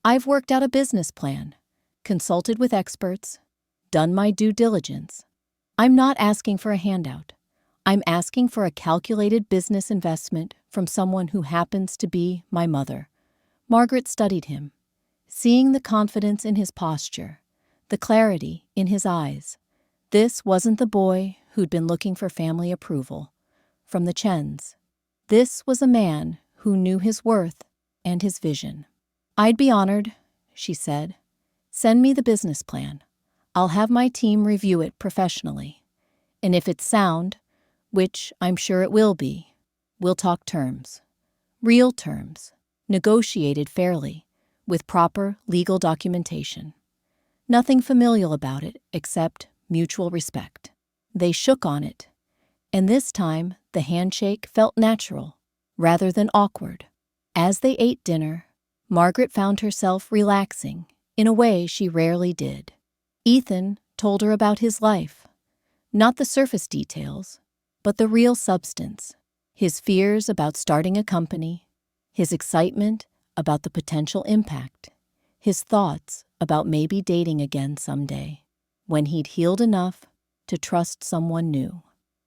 I've worked out a business plan, consulted with experts, done my due diligence. I'm not asking for a handout. I'm asking for a calculated business investment from someone who happens to be my mother." Margaret studied him, seeing the confidence in his posture, the clarity in his eyes. This wasn't the boy who'd been looking for family approval from the Chens. This was a man who knew his worth and his vision. "I'd be honored," she said. "Send me the business plan. I'll have my team review it professionally. And if it's sound, which I'm sure it will be, we'll talk terms. Real terms, negotiated fairly, with proper legal documentation." Nothing familial about it except mutual respect. They shook on it, and this time the handshake felt natural, rather than awkward. As they ate dinner, Margaret found herself relaxing in a way she rarely did. Ethan told her about his life, not the surface details, but the real substance. His fears about starting a company, his excitement about the potential impact, his thoughts about maybe dating again someday, when he'd healed enough to trust someone new.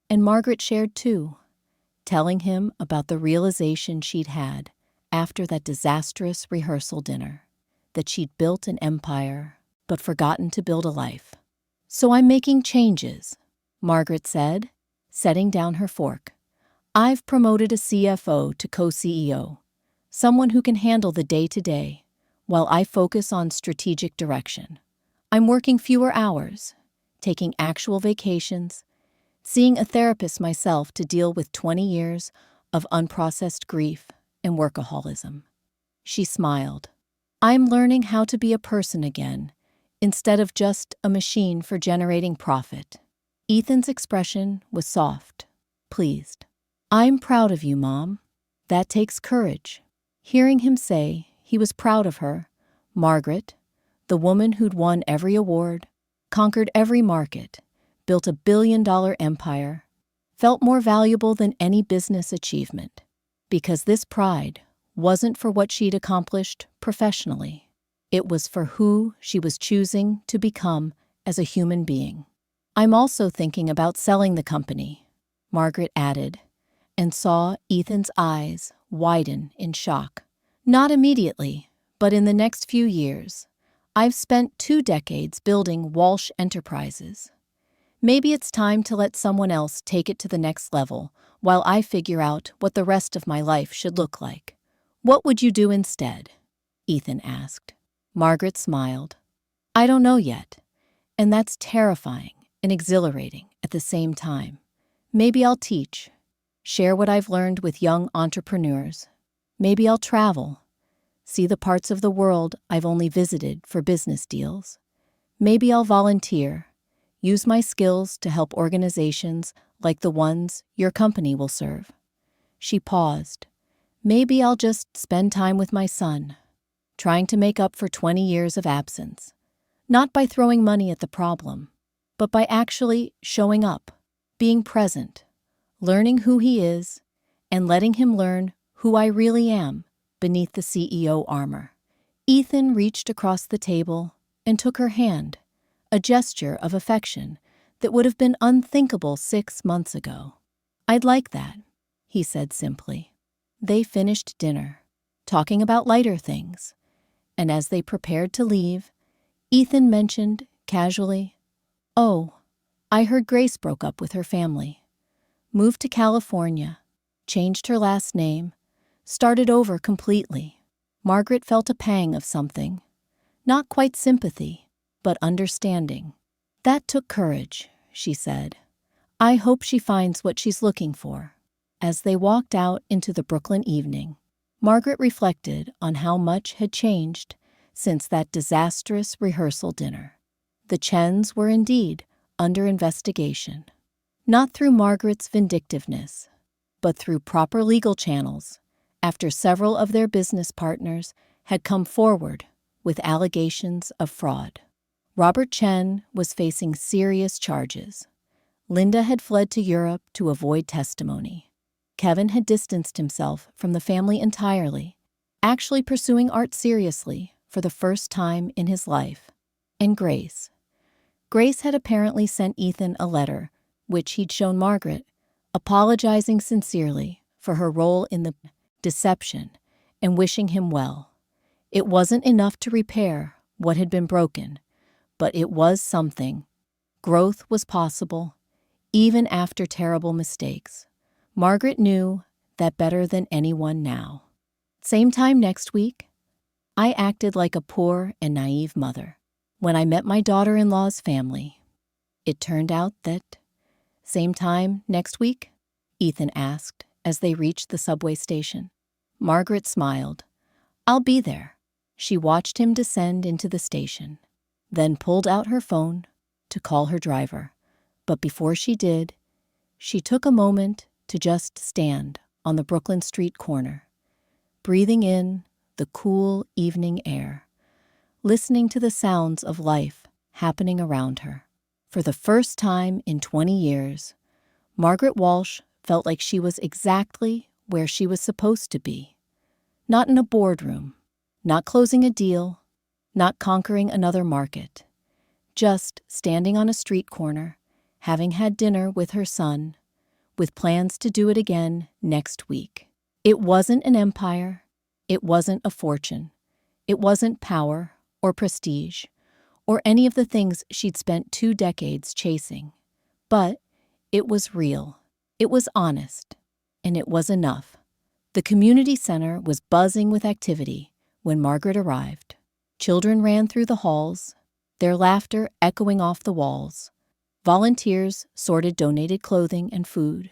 And Margaret shared too, telling him about the realization she'd had after that disastrous rehearsal dinner, that she'd built an empire but forgotten to build a life. "So I'm making changes," Margaret said, setting down her fork. "I've promoted a CFO to co-CEO, someone who can handle the day-to-day, while I focus on strategic direction. I'm working fewer hours, taking actual vacations, seeing a therapist myself to deal with 20 years of unprocessed grief and workaholism." She smiled. "I'm learning how to be a person again, instead of just a machine for generating profit." Ethan's expression was soft, pleased. "I'm proud of you, Mom. That takes courage." Hearing him say he was proud of her, Margaret, the woman who'd won every award, conquered every market, built a billion-dollar empire, felt more valuable than any business achievement, because this pride wasn't for what she'd accomplished professionally. It was for who she was choosing to become as a human being. "I'm also thinking about selling the company," Margaret added, and saw Ethan's eyes widen in shock. "Not immediately, but in the next few years. I've spent 2 decades building Walsh Enterprises. Maybe it's time to let someone else take it to the next level while I figure out what the rest of my life should look like." "What would you do instead?" Ethan asked. Margaret smiled. "I don't know yet, and that's terrifying and exhilarating at the same time. Maybe I'll teach, share what I've learned with young entrepreneurs. Maybe I'll travel, see the parts of the world I've only visited for business deals. Maybe I'll volunteer, use my skills to help organizations like the ones your company will serve." She paused. "Maybe I'll just spend time with my son, trying to make up for 20 years of absence, not by throwing money at the problem, but by actually showing up, being present, learning who he is, and letting him learn who I really am beneath the CEO armor." Ethan reached across the table and took her hand, a gesture of affection that would have been unthinkable 6 months ago. "I'd like that," he said simply. They finished dinner, talking about lighter things, and as they prepared to leave, Ethan mentioned casually, "Oh, I heard Grace broke up with her family. Moved to California, changed her last name, started over completely." Margaret felt a pang of something, not quite sympathy, but understanding. "That took courage," she said. "I hope she finds what she's looking for." As they walked out into the Brooklyn evening, Margaret reflected on how much had changed since that disastrous rehearsal dinner. The Chens were indeed under investigation, not through Margaret's vindictiveness, but through proper legal channels, after several of their business partners had come forward with allegations of fraud. Robert Chen was facing serious charges. Linda had fled to Europe to avoid testimony. Kevin had distanced himself from the family entirely, actually pursuing art seriously for the first time in his life. And Grace had apparently sent Ethan a letter, which he'd shown Margaret, apologizing sincerely for her role in the deception and wishing him well. It wasn't enough to repair what had been broken, but it was something. Growth was possible, even after terrible mistakes. Margaret knew that better than anyone now. Same time next week, I acted like a poor and naive mother when I met my daughter-in-law's family. It turned out that same time next week, Ethan asked as they reached the subway station. Margaret smiled. "I'll be there." She watched him descend into the station. then pulled out her phone to call her driver. But before she did, she took a moment to just stand on the Brooklyn street corner, breathing in the cool evening air, listening to the sounds of life happening around her. For the first time in 20 years, Margaret Walsh felt like she was exactly where she was supposed to be. Not in a boardroom, not closing a deal, not conquering another market. Just standing on a street corner, having had dinner with her son, with plans to do it again next week. It wasn't an empire. It wasn't a fortune. It wasn't power or prestige or any of the things she'd spent 2 decades chasing. But it was real. It was honest. And it was enough. The community center was buzzing with activity when Margaret arrived. Children ran through the halls, their laughter echoing off the walls. Volunteers sorted donated clothing and food.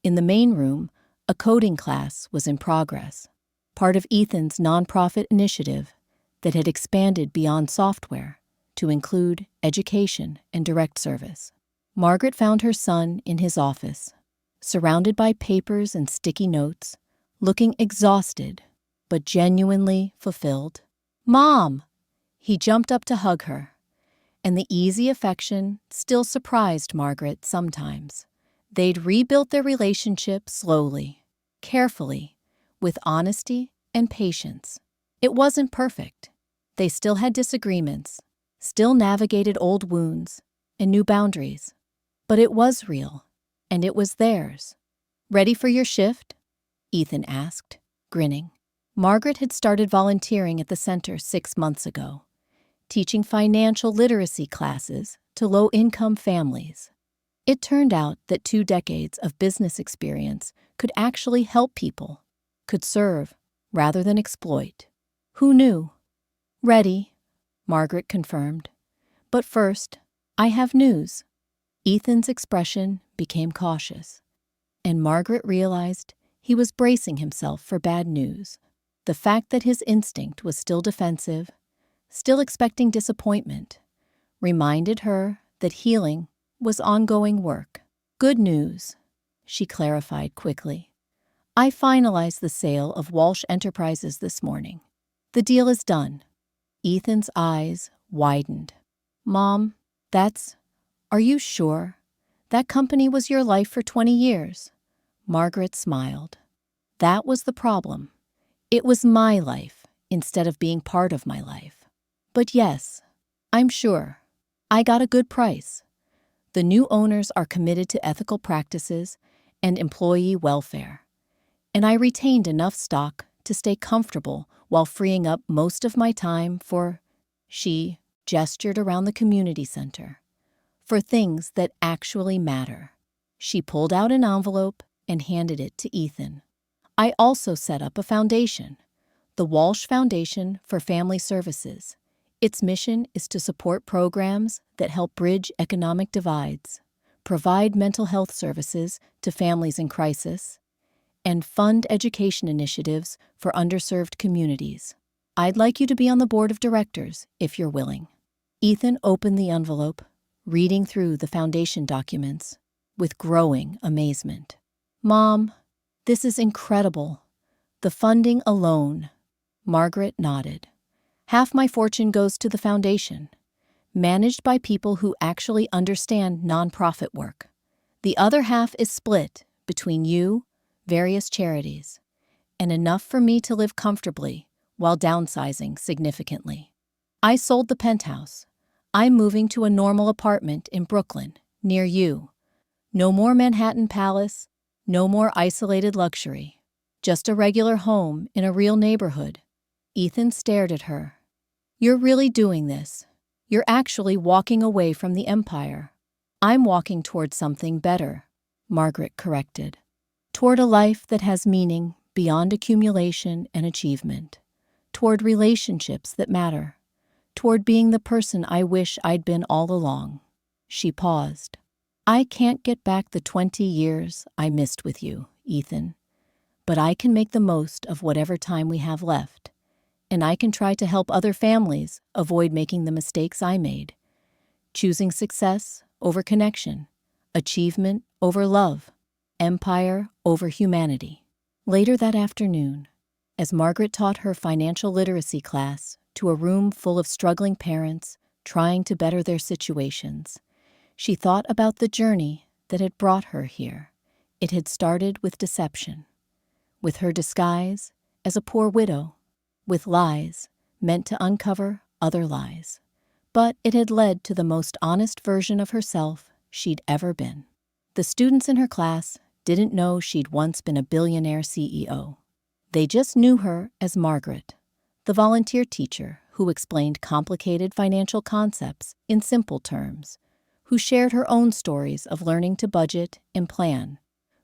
In the main room, a coding class was in progress, part of Ethan's nonprofit initiative that had expanded beyond software to include education and direct service. Margaret found her son in his office, surrounded by papers and sticky notes, looking exhausted but genuinely fulfilled. "Mom!" He jumped up to hug her, and the easy affection still surprised Margaret sometimes. They'd rebuilt their relationship slowly, carefully, with honesty and patience. It wasn't perfect. They still had disagreements, still navigated old wounds and new boundaries. But it was real, and it was theirs. "Ready for your shift?" Ethan asked, grinning. Margaret had started volunteering at the center 6 months ago, teaching financial literacy classes to low-income families. It turned out that 2 decades of business experience could actually help people, could serve rather than exploit. Who knew? "Ready," Margaret confirmed. "But first, I have news." Ethan's expression became cautious, and Margaret realized he was bracing himself for bad news. The fact that his instinct was still defensive, still expecting disappointment, reminded her that healing was ongoing work. "Good news," she clarified quickly. "I finalized the sale of Walsh Enterprises this morning. The deal is done." Ethan's eyes widened. "Mom, are you sure? That company was your life for 20 years. Margaret smiled. That was the problem. It was my life instead of being part of my life. "But yes, I'm sure. I got a good price. The new owners are committed to ethical practices and employee welfare. And I retained enough stock to stay comfortable while freeing up most of my time for," she gestured around the community center, "for things that actually matter." She pulled out an envelope and handed it to Ethan. "I also set up a foundation, the Walsh Foundation for Family Services. Its mission is to support programs that help bridge economic divides, provide mental health services to families in crisis, and fund education initiatives for underserved communities. I'd like you to be on the board of directors if you're willing." Ethan opened the envelope, reading through the foundation documents with growing amazement. "Mom, this is incredible. The funding alone." Margaret nodded. "Half my fortune goes to the foundation, managed by people who actually understand nonprofit work. The other half is split between you, various charities, and enough for me to live comfortably while downsizing significantly. I sold the penthouse. I'm moving to a normal apartment in Brooklyn, near you. No more Manhattan Palace, no more isolated luxury. Just a regular home in a real neighborhood." Ethan stared at her. "You're really doing this. You're actually walking away from the empire." "I'm walking toward something better," Margaret corrected. "Toward a life that has meaning beyond accumulation and achievement. Toward relationships that matter. Toward being the person I wish I'd been all along." She paused. "I can't get back the 20 years I missed with you, Ethan, but I can make the most of whatever time we have left. and I can try to help other families avoid making the mistakes I made, choosing success over connection, achievement over love, empire over humanity. Later that afternoon, as Margaret taught her financial literacy class to a room full of struggling parents trying to better their situations, she thought about the journey that had brought her here. It had started with deception, with her disguise as a poor widow, with lies meant to uncover other lies. But it had led to the most honest version of herself she'd ever been. The students in her class didn't know she'd once been a billionaire CEO. They just knew her as Margaret, the volunteer teacher who explained complicated financial concepts in simple terms, who shared her own stories of learning to budget and plan,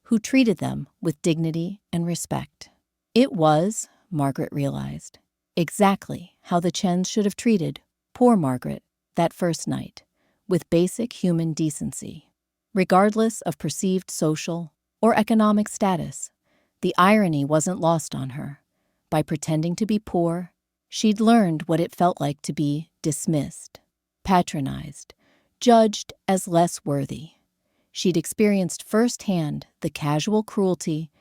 who treated them with dignity and respect. It was, Margaret realized, exactly how the Chens should have treated poor Margaret that first night, with basic human decency. Regardless of perceived social or economic status, the irony wasn't lost on her. By pretending to be poor, she'd learned what it felt like to be dismissed, patronized, judged as less worthy. She'd experienced firsthand the casual cruelty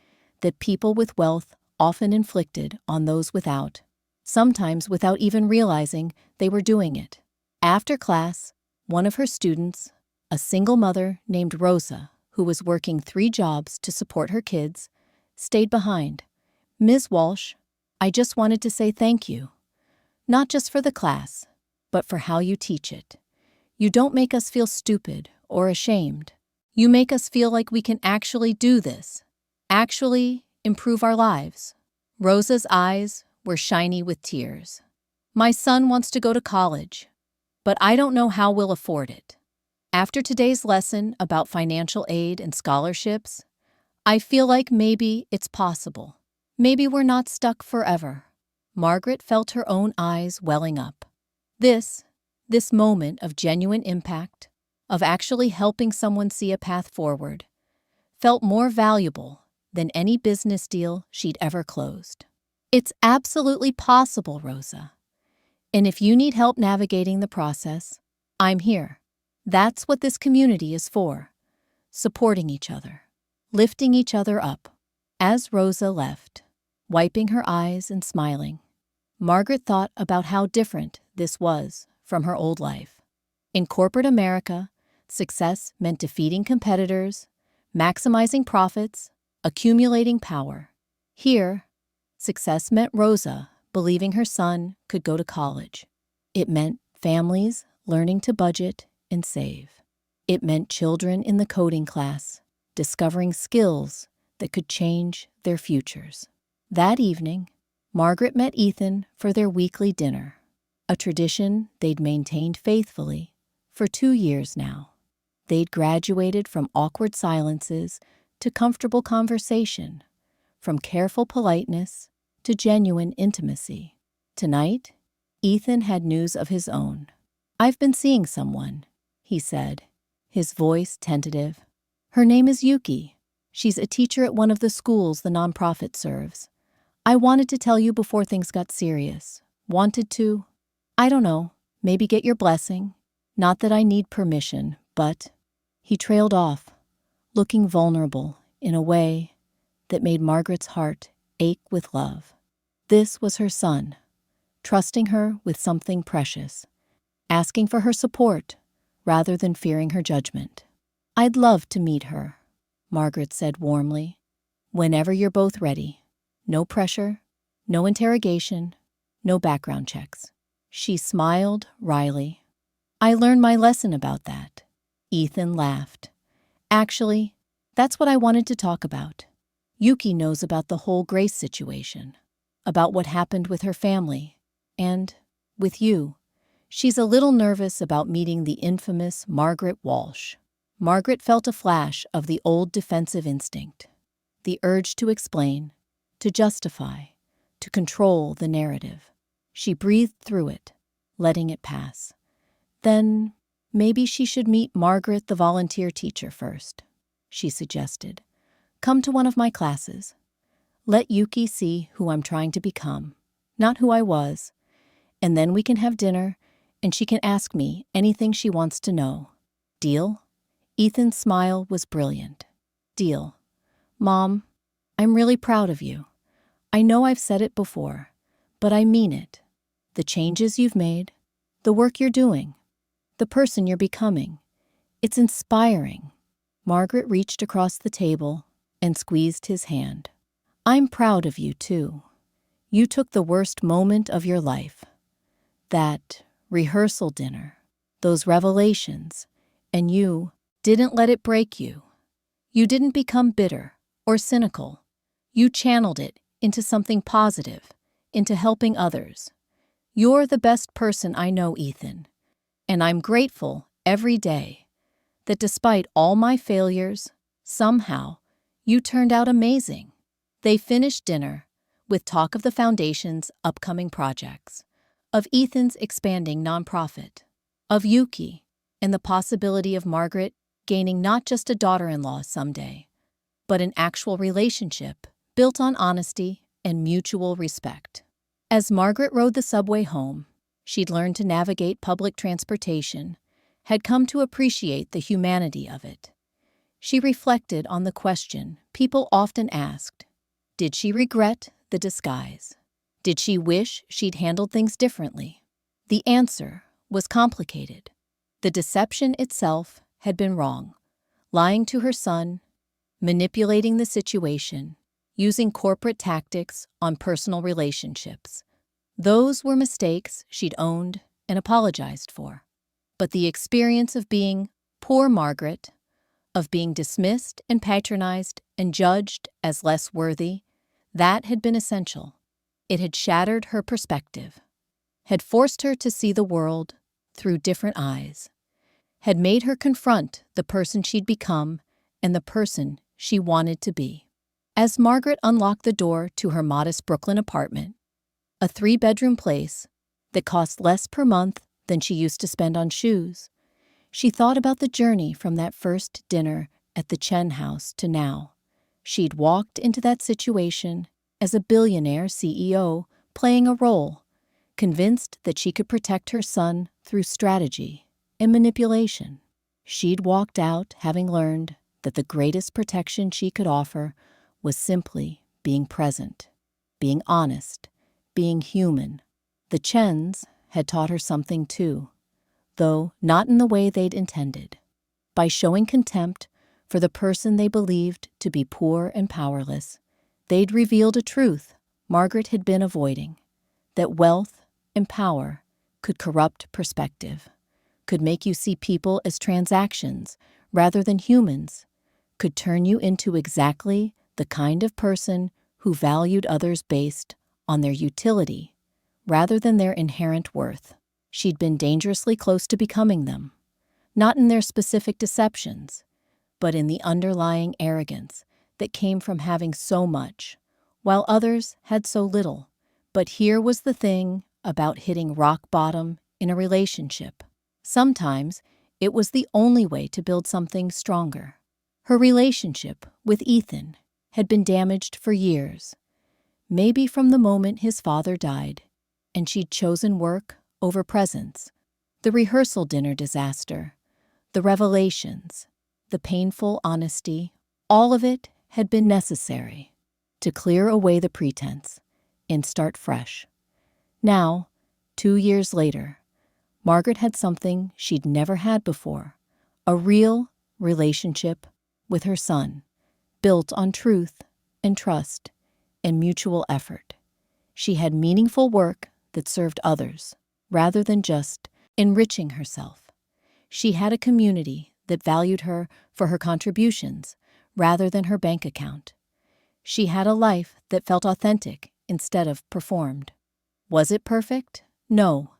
that people with wealth often inflicted on those without, sometimes without even realizing they were doing it. After class, one of her students, a single mother named Rosa, who was working 3 jobs to support her kids, stayed behind. "Ms. Walsh, I just wanted to say thank you. Not just for the class, but for how you teach it. You don't make us feel stupid or ashamed. You make us feel like we can actually do this, actually improve our lives." Rosa's eyes were shiny with tears. "My son wants to go to college, but I don't know how we'll afford it. After today's lesson about financial aid and scholarships, I feel like maybe it's possible. Maybe we're not stuck forever." Margaret felt her own eyes welling up. This moment of genuine impact, of actually helping someone see a path forward, felt more valuable than any business deal she'd ever closed. "It's absolutely possible, Rosa. And if you need help navigating the process, I'm here. That's what this community is for, supporting each other, lifting each other up." As Rosa left, wiping her eyes and smiling, Margaret thought about how different this was from her old life. In corporate America, success meant defeating competitors, maximizing profits, accumulating power. Here, success meant Rosa believing her son could go to college. It meant families learning to budget and save. It meant children in the coding class discovering skills that could change their futures. That evening, Margaret met Ethan for their weekly dinner, a tradition they'd maintained faithfully for 2 years now. They'd graduated from awkward silences to comfortable conversation, from careful politeness to genuine intimacy. Tonight, Ethan had news of his own. "I've been seeing someone," he said, his voice tentative. "Her name is Yuki. She's a teacher at one of the schools the nonprofit serves. I wanted to tell you before things got serious. Wanted to, I don't know, maybe get your blessing. Not that I need permission, but..." He trailed off, looking vulnerable in a way that made Margaret's heart ache with love. This was her son, trusting her with something precious, asking for her support rather than fearing her judgment. "I'd love to meet her," Margaret said warmly. "Whenever you're both ready. No pressure, no interrogation, no background checks." She smiled wryly. "I learned my lesson about that." Ethan laughed. "Actually, that's what I wanted to talk about. Yuki knows about the whole Grace situation, about what happened with her family, and with you. She's a little nervous about meeting the infamous Margaret Walsh." Margaret felt a flash of the old defensive instinct, the urge to explain, to justify, to control the narrative. She breathed through it, letting it pass. "Then maybe she should meet Margaret, the volunteer teacher, first," she suggested. "Come to one of my classes. Let Yuki see who I'm trying to become. not who I was. And then we can have dinner, and she can ask me anything she wants to know. Deal?" Ethan's smile was brilliant. "Deal. Mom, I'm really proud of you. I know I've said it before, but I mean it. The changes you've made, the work you're doing, the person you're becoming. It's inspiring." Margaret reached across the table and squeezed his hand. "I'm proud of you, too. You took the worst moment of your life, that rehearsal dinner, those revelations, and you didn't let it break you. You didn't become bitter or cynical. You channeled it into something positive, into helping others. You're the best person I know, Ethan, and I'm grateful every day that despite all my failures, somehow you turned out amazing." They finished dinner with talk of the foundation's upcoming projects, of Ethan's expanding nonprofit, of Yuki, and the possibility of Margaret gaining not just a daughter-in-law someday, but an actual relationship built on honesty and mutual respect. As Margaret rode the subway home, she'd learned to navigate public transportation, had come to appreciate the humanity of it. She reflected on the question people often asked: did she regret the disguise? Did she wish she'd handled things differently? The answer was complicated. The deception itself had been wrong, lying to her son, manipulating the situation, using corporate tactics on personal relationships. Those were mistakes she'd owned and apologized for. But the experience of being poor Margaret, of being dismissed and patronized and judged as less worthy, that had been essential. It had shattered her perspective, had forced her to see the world through different eyes, had made her confront the person she'd become and the person she wanted to be. As Margaret unlocked the door to her modest Brooklyn apartment, a 3-bedroom place that cost less per month than she used to spend on shoes, she thought about the journey from that first dinner at the Chen house to now. She'd walked into that situation as a billionaire CEO playing a role, convinced that she could protect her son through strategy and manipulation. She'd walked out having learned that the greatest protection she could offer was simply being present, being honest, being human. The Chens had taught her something too, though not in the way they'd intended. By showing contempt for the person they believed to be poor and powerless, they'd revealed a truth Margaret had been avoiding, that wealth and power could corrupt perspective, could make you see people as transactions rather than humans, could turn you into exactly the kind of person who valued others based on their utility rather than their inherent worth. She'd been dangerously close to becoming them, not in their specific deceptions, but in the underlying arrogance that came from having so much, while others had so little. But here was the thing about hitting rock bottom in a relationship. Sometimes it was the only way to build something stronger. Her relationship with Ethan had been damaged for years, maybe from the moment his father died, and she'd chosen work over presence. The rehearsal dinner disaster, the revelations, the painful honesty, all of it had been necessary to clear away the pretense and start fresh. Now, 2 years later, Margaret had something she'd never had before, a real relationship with her son, built on truth and trust and mutual effort. She had meaningful work that served others, rather than just enriching herself. She had a community that valued her for her contributions rather than her bank account. She had a life that felt authentic instead of performed. Was it perfect? No.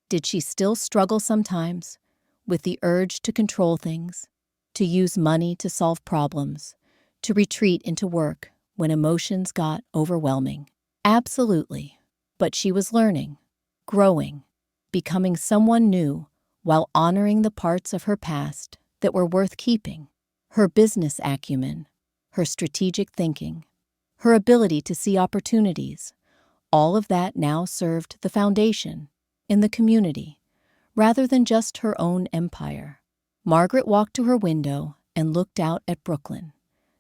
Did she still struggle sometimes with the urge to control things, to use money to solve problems, to retreat into work when emotions got overwhelming? Absolutely. But she was learning, growing, becoming someone new while honoring the parts of her past that were worth keeping. Her business acumen, her strategic thinking, her ability to see opportunities, All of that now served the foundation in the community, rather than just her own empire. Margaret walked to her window and looked out at Brooklyn,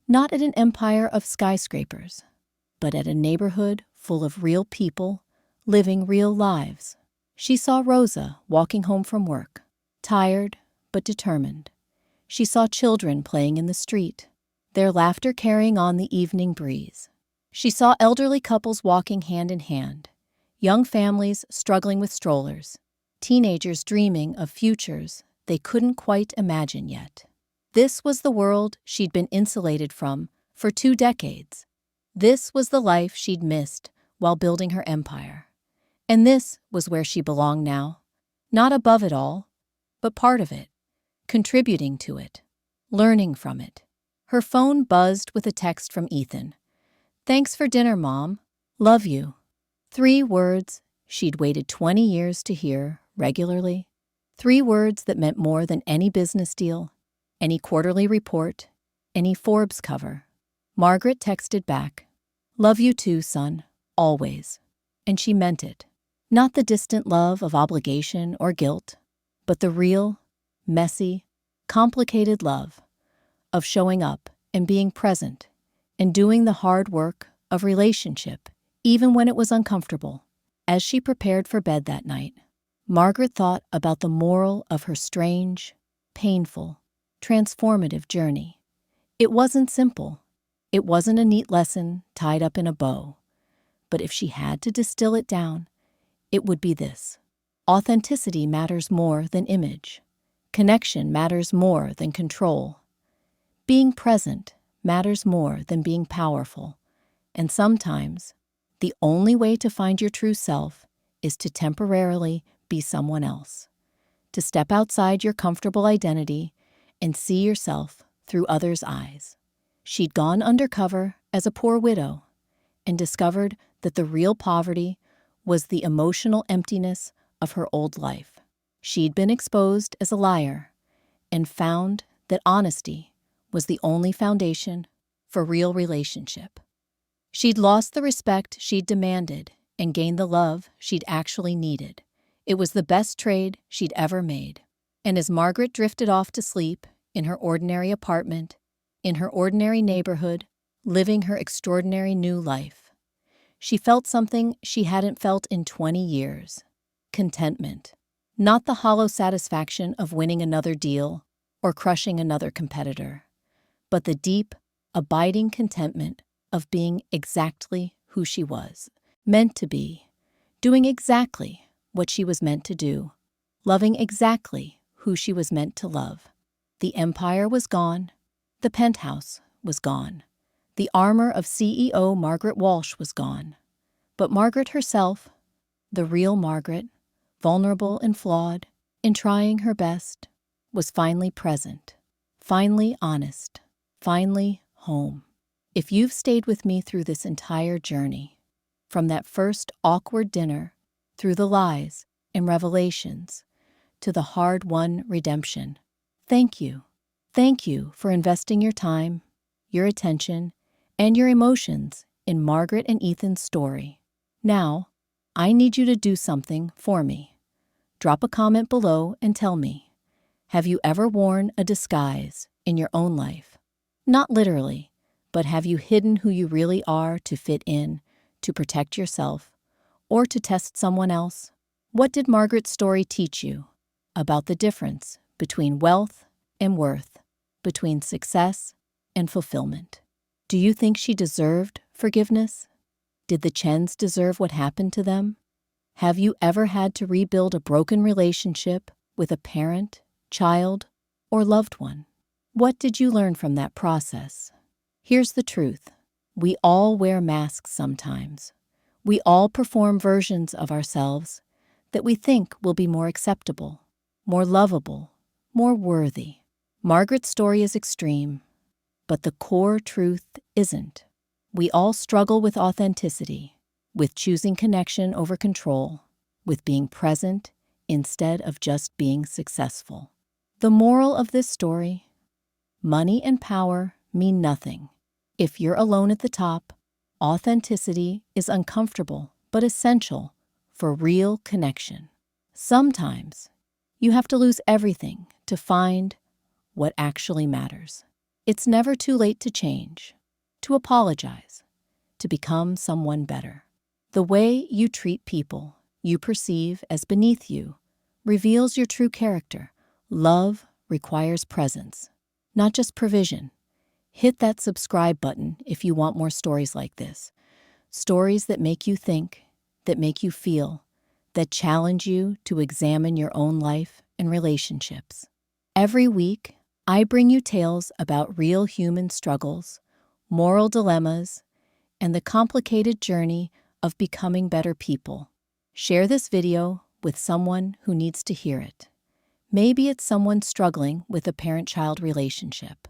not at an empire of skyscrapers, but at a neighborhood full of real people living real lives. She saw Rosa walking home from work, tired but determined. She saw children playing in the street, their laughter carrying on the evening breeze. She saw elderly couples walking hand in hand, young families struggling with strollers, teenagers dreaming of futures they couldn't quite imagine yet. This was the world she'd been insulated from for 2 decades. This was the life she'd missed while building her empire. And this was where she belonged now, not above it all, but part of it, contributing to it, learning from it. Her phone buzzed with a text from Ethan. "Thanks for dinner, Mom. Love you." 3 words she'd waited 20 years to hear regularly. 3 words that meant more than any business deal, any quarterly report, any Forbes cover. Margaret texted back, "Love you too, son, always." And she meant it. Not the distant love of obligation or guilt, but the real, messy, complicated love of showing up and being present and doing the hard work of relationship, even when it was uncomfortable. As she prepared for bed that night, Margaret thought about the moral of her strange, painful, transformative journey. It wasn't simple. It wasn't a neat lesson tied up in a bow. But if she had to distill it down, it would be this: authenticity matters more than image. Connection matters more than control. Being present matters more than being powerful. And sometimes, the only way to find your true self is to temporarily be someone else, to step outside your comfortable identity and see yourself through others' eyes. She'd gone undercover as a poor widow and discovered that the real poverty was the emotional emptiness of her old life. She'd been exposed as a liar and found that honesty was the only foundation for real relationship. She'd lost the respect she'd demanded and gained the love she'd actually needed. It was the best trade she'd ever made. And as Margaret drifted off to sleep in her ordinary apartment, in her ordinary neighborhood, living her extraordinary new life, she felt something she hadn't felt in 20 years. Contentment. Not the hollow satisfaction of winning another deal or crushing another competitor, but the deep, abiding contentment of being exactly who she was, meant to be, doing exactly what she was meant to do, loving exactly who she was meant to love. The empire was gone. The penthouse was gone. The armor of CEO Margaret Walsh was gone. But Margaret herself, the real Margaret, vulnerable and flawed, in trying her best, was finally present, finally honest, finally home. If you've stayed with me through this entire journey, from that first awkward dinner, through the lies and revelations, to the hard-won redemption, thank you. Thank you for investing your time, your attention, and your emotions in Margaret and Ethan's story. Now, I need you to do something for me. Drop a comment below and tell me, have you ever worn a disguise in your own life? Not literally, but have you hidden who you really are to fit in, to protect yourself, or to test someone else? What did Margaret's story teach you about the difference between wealth and worth, between success and fulfillment? Do you think she deserved forgiveness? Did the Chens deserve what happened to them? Have you ever had to rebuild a broken relationship with a parent, child, or loved one? What did you learn from that process? Here's the truth. We all wear masks sometimes. We all perform versions of ourselves that we think will be more acceptable, more lovable, more worthy. Margaret's story is extreme, but the core truth isn't. We all struggle with authenticity, with choosing connection over control, with being present instead of just being successful. The moral of this story: money and power mean nothing. If you're alone at the top, authenticity is uncomfortable but essential for real connection. Sometimes you have to lose everything to find what actually matters. It's never too late to change, to apologize, to become someone better. The way you treat people you perceive as beneath you reveals your true character. Love requires presence, not just provision. Hit that subscribe button if you want more stories like this. Stories that make you think, that make you feel, that challenge you to examine your own life and relationships. Every week, I bring you tales about real human struggles, moral dilemmas, and the complicated journey of becoming better people. Share this video with someone who needs to hear it. Maybe it's someone struggling with a parent-child relationship.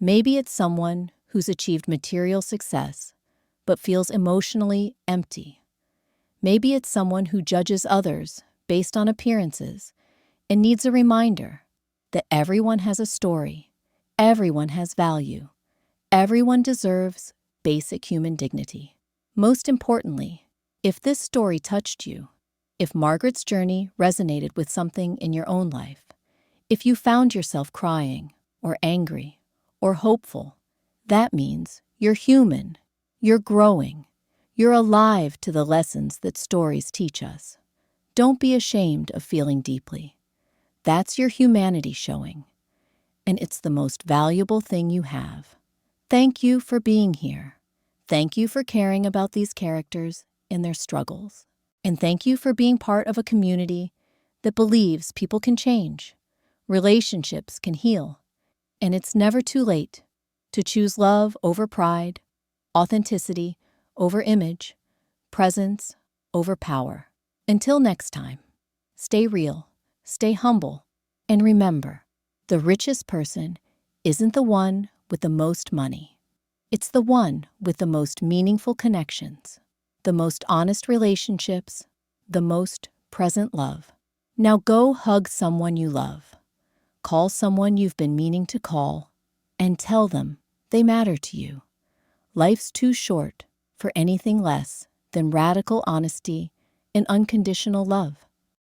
Maybe it's someone who's achieved material success but feels emotionally empty. Maybe it's someone who judges others based on appearances and needs a reminder that everyone has a story, everyone has value, everyone deserves basic human dignity. Most importantly, if this story touched you, if Margaret's journey resonated with something in your own life, if you found yourself crying or angry or hopeful, that means you're human, you're growing, you're alive to the lessons that stories teach us. Don't be ashamed of feeling deeply. That's your humanity showing, and it's the most valuable thing you have. Thank you for being here. Thank you for caring about these characters and their struggles. And thank you for being part of a community that believes people can change, relationships can heal, and it's never too late to choose love over pride, authenticity over image, presence over power. Until next time, stay real, stay humble, and remember, the richest person isn't the one with the most money. It's the one with the most meaningful connections, the most honest relationships, the most present love. Now go hug someone you love. Call someone you've been meaning to call, and tell them they matter to you. Life's too short for anything less than radical honesty and unconditional love.